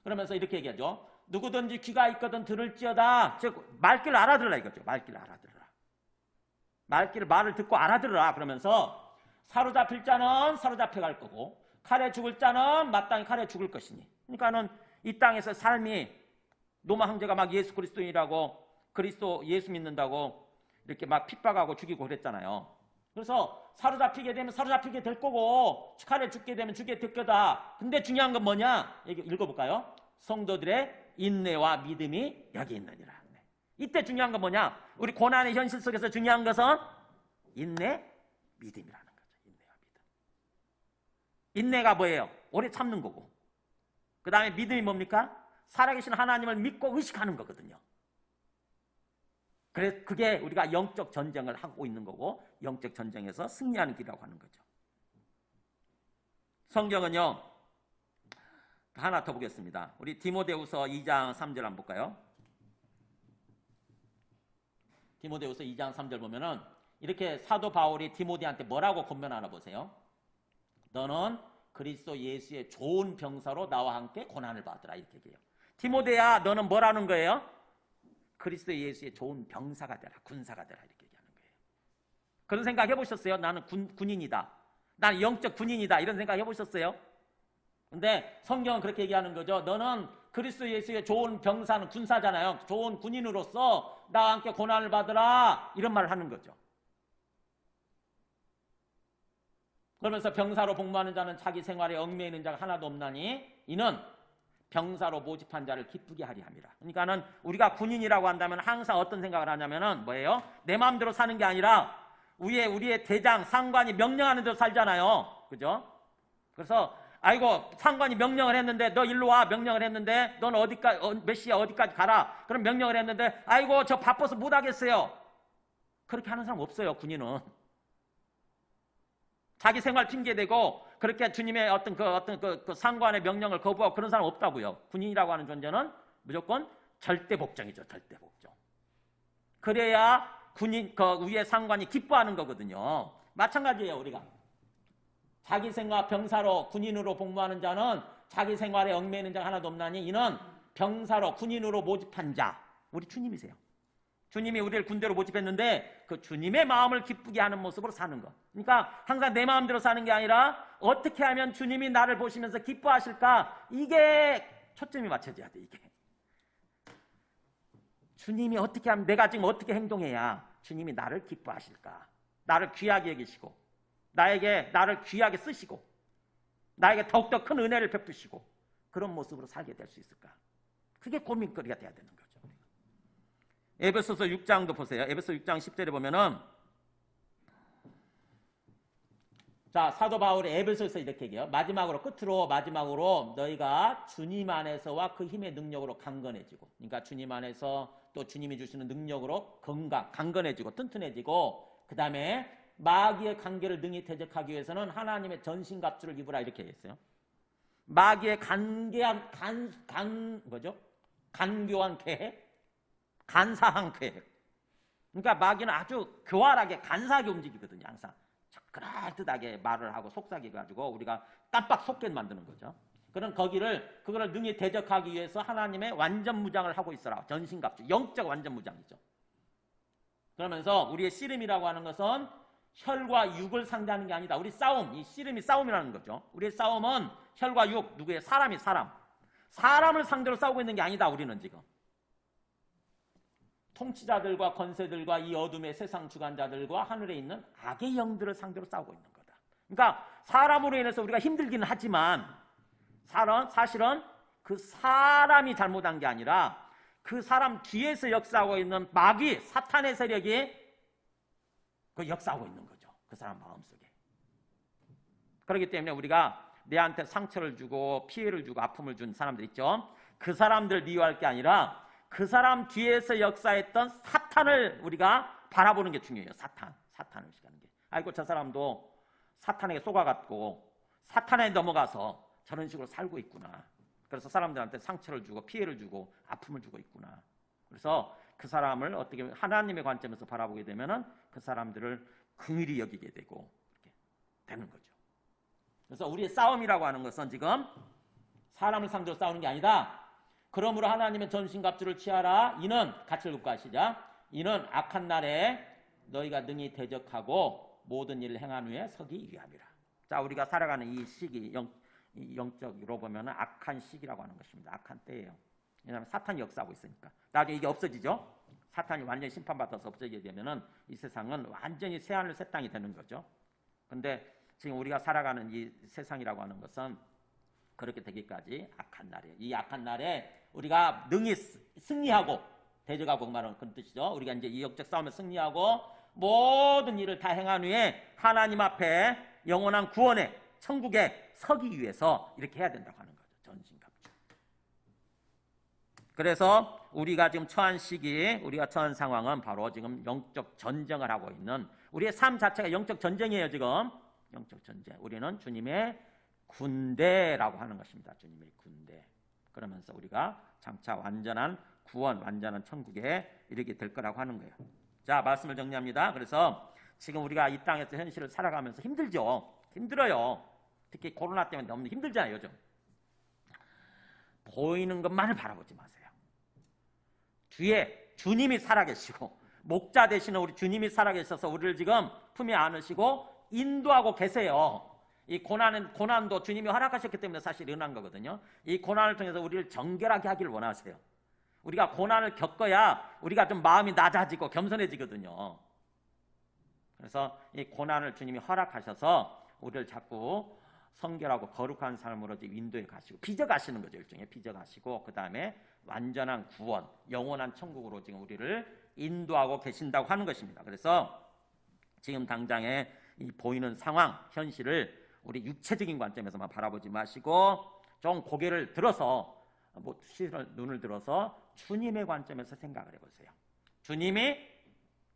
그러면서 이렇게 얘기하죠. 누구든지 귀가 있거든 들을지어다. 즉 말귀를 알아들으라 이거죠. 말귀를 알아들으라. 말을 듣고 알아들으라. 그러면서 사로잡힐 자는 사로잡혀 갈 거고 칼에 죽을 자는 마땅히 칼에 죽을 것이니. 그러니까는 이 땅에서 삶이 로마 황제가 막 예수 그리스도인이라고 그리스도 예수 믿는다고 이렇게 막 핍박하고 죽이고 그랬잖아요. 그래서 사로잡히게 되면 사로잡히게 될 거고 칼에 죽게 되면 죽게 될 거다. 근데 중요한 건 뭐냐? 여기 읽어볼까요? 성도들의 인내와 믿음이 여기 있느니라. 이때 중요한 건 뭐냐? 우리 고난의 현실 속에서 중요한 것은 인내, 믿음이라는 거죠. 인내와 믿음. 인내가 뭐예요? 오래 참는 거고. 그 다음에 믿음이 뭡니까? 살아계신 하나님을 믿고 의식하는 거거든요. 그래서 그게 우리가 영적 전쟁을 하고 있는 거고 영적 전쟁에서 승리하는 길이라고 하는 거죠. 성경은요. 하나 더 보겠습니다. 우리 디모데후서 2장 3절 한번 볼까요? 디모데후서 2장 3절 보면은 이렇게 사도 바울이 디모데한테 뭐라고 권면하나 보세요. 너는 그리스도 예수의 좋은 병사로 나와 함께 고난을 받으라 이렇게 얘기해요. 디모데야 너는 뭐라는 거예요? 그리스도 예수의 좋은 병사가 되라, 군사가 되라 이렇게 얘기하는 거예요. 그런 생각 해보셨어요? 나는 군인이다. 나는 영적 군인이다. 이런 생각 해보셨어요? 근데 성경은 그렇게 얘기하는 거죠. 너는 그리스도 예수의 좋은 병사는 군사잖아요. 좋은 군인으로서 나와 함께 고난을 받으라. 이런 말을 하는 거죠. 그러면서 병사로 복무하는 자는 자기 생활에 얽매이는 자가 하나도 없나니 이는 병사로 모집한 자를 기쁘게 하리 함이라. 그러니까는 우리가 군인이라고 한다면 항상 어떤 생각을 하냐면은 뭐예요? 내 마음대로 사는 게 아니라 우리의 대장, 상관이 명령하는 대로 살잖아요. 그죠? 그래서 아이고 상관이 명령을 했는데 너 일로 와 명령을 했는데 넌 어디까지 몇 시에 어디까지 가라. 그럼 명령을 했는데 아이고 저 바빠서 못 하겠어요. 그렇게 하는 사람 없어요. 군인은. 자기 생활 핑계대고 그렇게 주님의 어떤 그 상관의 명령을 거부하고 그런 사람 없다고요. 군인이라고 하는 존재는 무조건 절대 복종이죠. 절대 복종. 그래야 군인 그 위에 상관이 기뻐하는 거거든요. 마찬가지예요. 우리가 자기 생활 병사로 군인으로 복무하는 자는 자기 생활에 얽매이는 자가 하나도 없나니 이는 병사로 군인으로 모집한 자 우리 주님이세요. 주님이 우리를 군대로 모집했는데 그 주님의 마음을 기쁘게 하는 모습으로 사는 것. 그러니까 항상 내 마음대로 사는 게 아니라 어떻게 하면 주님이 나를 보시면서 기뻐하실까? 이게 초점이 맞춰져야 돼. 이게 주님이 어떻게 하면 내가 지금 어떻게 행동해야 주님이 나를 기뻐하실까? 나를 귀하게 여기시고 나를 귀하게 쓰시고 나에게 더욱더 큰 은혜를 베푸시고 그런 모습으로 살게 될 수 있을까? 그게 고민거리가 돼야 되는 거죠. 에베소서 6장도 보세요. 에베소 6장 10절에 보면은 자 사도 바울이 에베소에서 이렇게 얘기해요. 마지막으로 너희가 주님 안에서와 그 힘의 능력으로 강건해지고 그러니까 주님 안에서 또 주님이 주시는 능력으로 강건해지고 튼튼해지고 그 다음에 마귀의 관계를 능히 대적하기 위해서는 하나님의 전신갑주를 입으라 이렇게 했어요. 마귀의 간교한 계획, 간사한 계획. 그러니까 마귀는 아주 교활하게 간사하게 움직이거든요. 항상 그럴듯하게 말을 하고 속삭여 가지고 우리가 깜빡 속게 만드는 거죠. 그런 그거를 능히 대적하기 위해서 하나님의 완전 무장을 하고 있어라. 전신갑주, 영적 완전 무장이죠. 그러면서 우리의 씨름이라고 하는 것은 혈과 육을 상대하는 게 아니다. 우리 싸움, 이 씨름이 싸움이라는 거죠. 우리의 싸움은 혈과 육, 누구의 사람이 사람을 상대로 싸우고 있는 게 아니다. 우리는 지금 통치자들과 권세들과 이 어둠의 세상 주관자들과 하늘에 있는 악의 영들을 상대로 싸우고 있는 거다. 그러니까 사람으로 인해서 우리가 힘들기는 하지만 사실은 그 사람이 잘못한 게 아니라 그 사람 뒤에서 역사하고 있는 마귀, 사탄의 세력이 그 역사하고 있는 거죠. 그 사람 마음속에. 그렇기 때문에 우리가 내한테 상처를 주고 피해를 주고 아픔을 준 사람들 있죠. 그 사람들 미워할 게 아니라 그 사람 뒤에서 역사했던 사탄을 우리가 바라보는 게 중요해요. 사탄을 의식하는 게. 아이고 저 사람도 사탄에게 속아갔고 사탄에 넘어가서 저런 식으로 살고 있구나. 그래서 사람들한테 상처를 주고 피해를 주고 아픔을 주고 있구나. 그래서 그 사람을 어떻게 하나님의 관점에서 바라보게 되면은 그 사람들을 긍휼히 여기게 되고 이렇게 되는 거죠. 그래서 우리의 싸움이라고 하는 것은 지금 사람을 상대로 싸우는 게 아니다. 그러므로 하나님의 전신갑주를 취하라. 이는 같이 읽고 시작. 이는 악한 날에 너희가 능히 대적하고 모든 일을 행한 후에 서기 위함이라. 자, 우리가 살아가는 이 시기 영적으로 보면 악한 시기라고 하는 것입니다. 악한 때예요. 왜냐하면 사탄이 역사하고 있으니까. 나중에 이게 없어지죠. 사탄이 완전히 심판받아서 없어지게 되면은 이 세상은 완전히 새하늘 새 땅이 되는 거죠. 근데 지금 우리가 살아가는 이 세상이라고 하는 것은 그렇게 되기까지 악한 날이에요. 이 악한 날에 우리가 능히 승리하고 대적하고 말하는 그런 뜻이죠. 우리가 이제 이 영적 싸움에 승리하고 모든 일을 다 행한 후에 하나님 앞에 영원한 구원의 천국에 서기 위해서 이렇게 해야 된다고 하는 거죠. 전신갑주. 그래서 우리가 지금 처한 시기, 우리가 처한 상황은 바로 지금 영적 전쟁을 하고 있는 우리의 삶 자체가 영적 전쟁이에요. 지금 영적 전쟁. 우리는 주님의 군대라고 하는 것입니다. 주님의 군대. 그러면서 우리가 장차 완전한 구원, 완전한 천국에 이르게 될 거라고 하는 거예요. 자, 말씀을 정리합니다. 그래서 지금 우리가 이 땅에서 현실을 살아가면서 힘들죠. 힘들어요. 특히 코로나 때문에 너무 힘들잖아요, 요즘. 보이는 것만을 바라보지 마세요. 뒤에 주님이 살아계시고 목자 되시는 우리 주님이 살아계셔서 우리를 지금 품에 안으시고 인도하고 계세요. 이 고난도 주님이 허락하셨기 때문에 사실 일어난 거거든요. 이 고난을 통해서 우리를 정결하게 하기를 원하세요. 우리가 고난을 겪어야 우리가 좀 마음이 낮아지고 겸손해지거든요. 그래서 이 고난을 주님이 허락하셔서 우리를 자꾸 성결하고 거룩한 삶으로 인도해 가시고 빚어가시는 거죠. 일종의 빚어가시고 그 다음에 완전한 구원, 영원한 천국으로 지금 우리를 인도하고 계신다고 하는 것입니다. 그래서 지금 당장의 이 보이는 상황, 현실을 우리 육체적인 관점에서만 바라보지 마시고 좀 고개를 들어서 눈을 들어서 주님의 관점에서 생각을 해보세요. 주님이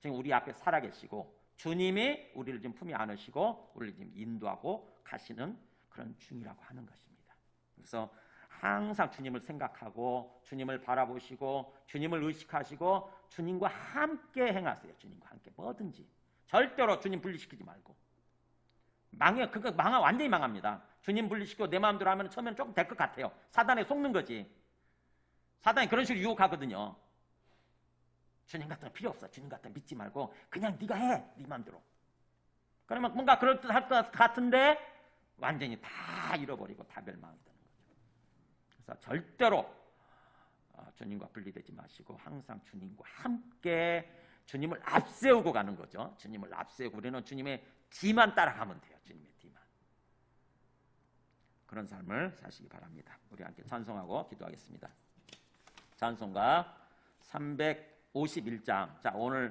지금 우리 앞에 살아계시고 주님이 우리를 지금 품에 안으시고 우리를 지금 인도하고 가시는 그런 중이라고 하는 것입니다. 그래서 항상 주님을 생각하고 주님을 바라보시고 주님을 의식하시고 주님과 함께 행하세요. 주님과 함께 뭐든지 절대로 주님 분리시키지 말고 완전히 망합니다. 주님 분리시키고 내 마음대로 하면 처음에는 조금 될 것 같아요. 사단에 속는 거지. 사단이 그런 식으로 유혹하거든요. 주님 같은 거 필요 없어. 주님 같은 거 믿지 말고 그냥 네가 해. 네 마음대로. 그러면 뭔가 그럴듯할 것 같은데 완전히 다 잃어버리고 다 멸망이 되는 거죠. 그래서 절대로 주님과 분리되지 마시고 항상 주님과 함께 주님을 앞세우고 가는 거죠. 주님을 앞세우고 우리는 주님의 뒤만 따라가면 돼요. 주님의 뒤만. 그런 삶을 사시기 바랍니다. 우리 함께 찬송하고 기도하겠습니다. 찬송가 351장. 자, 오늘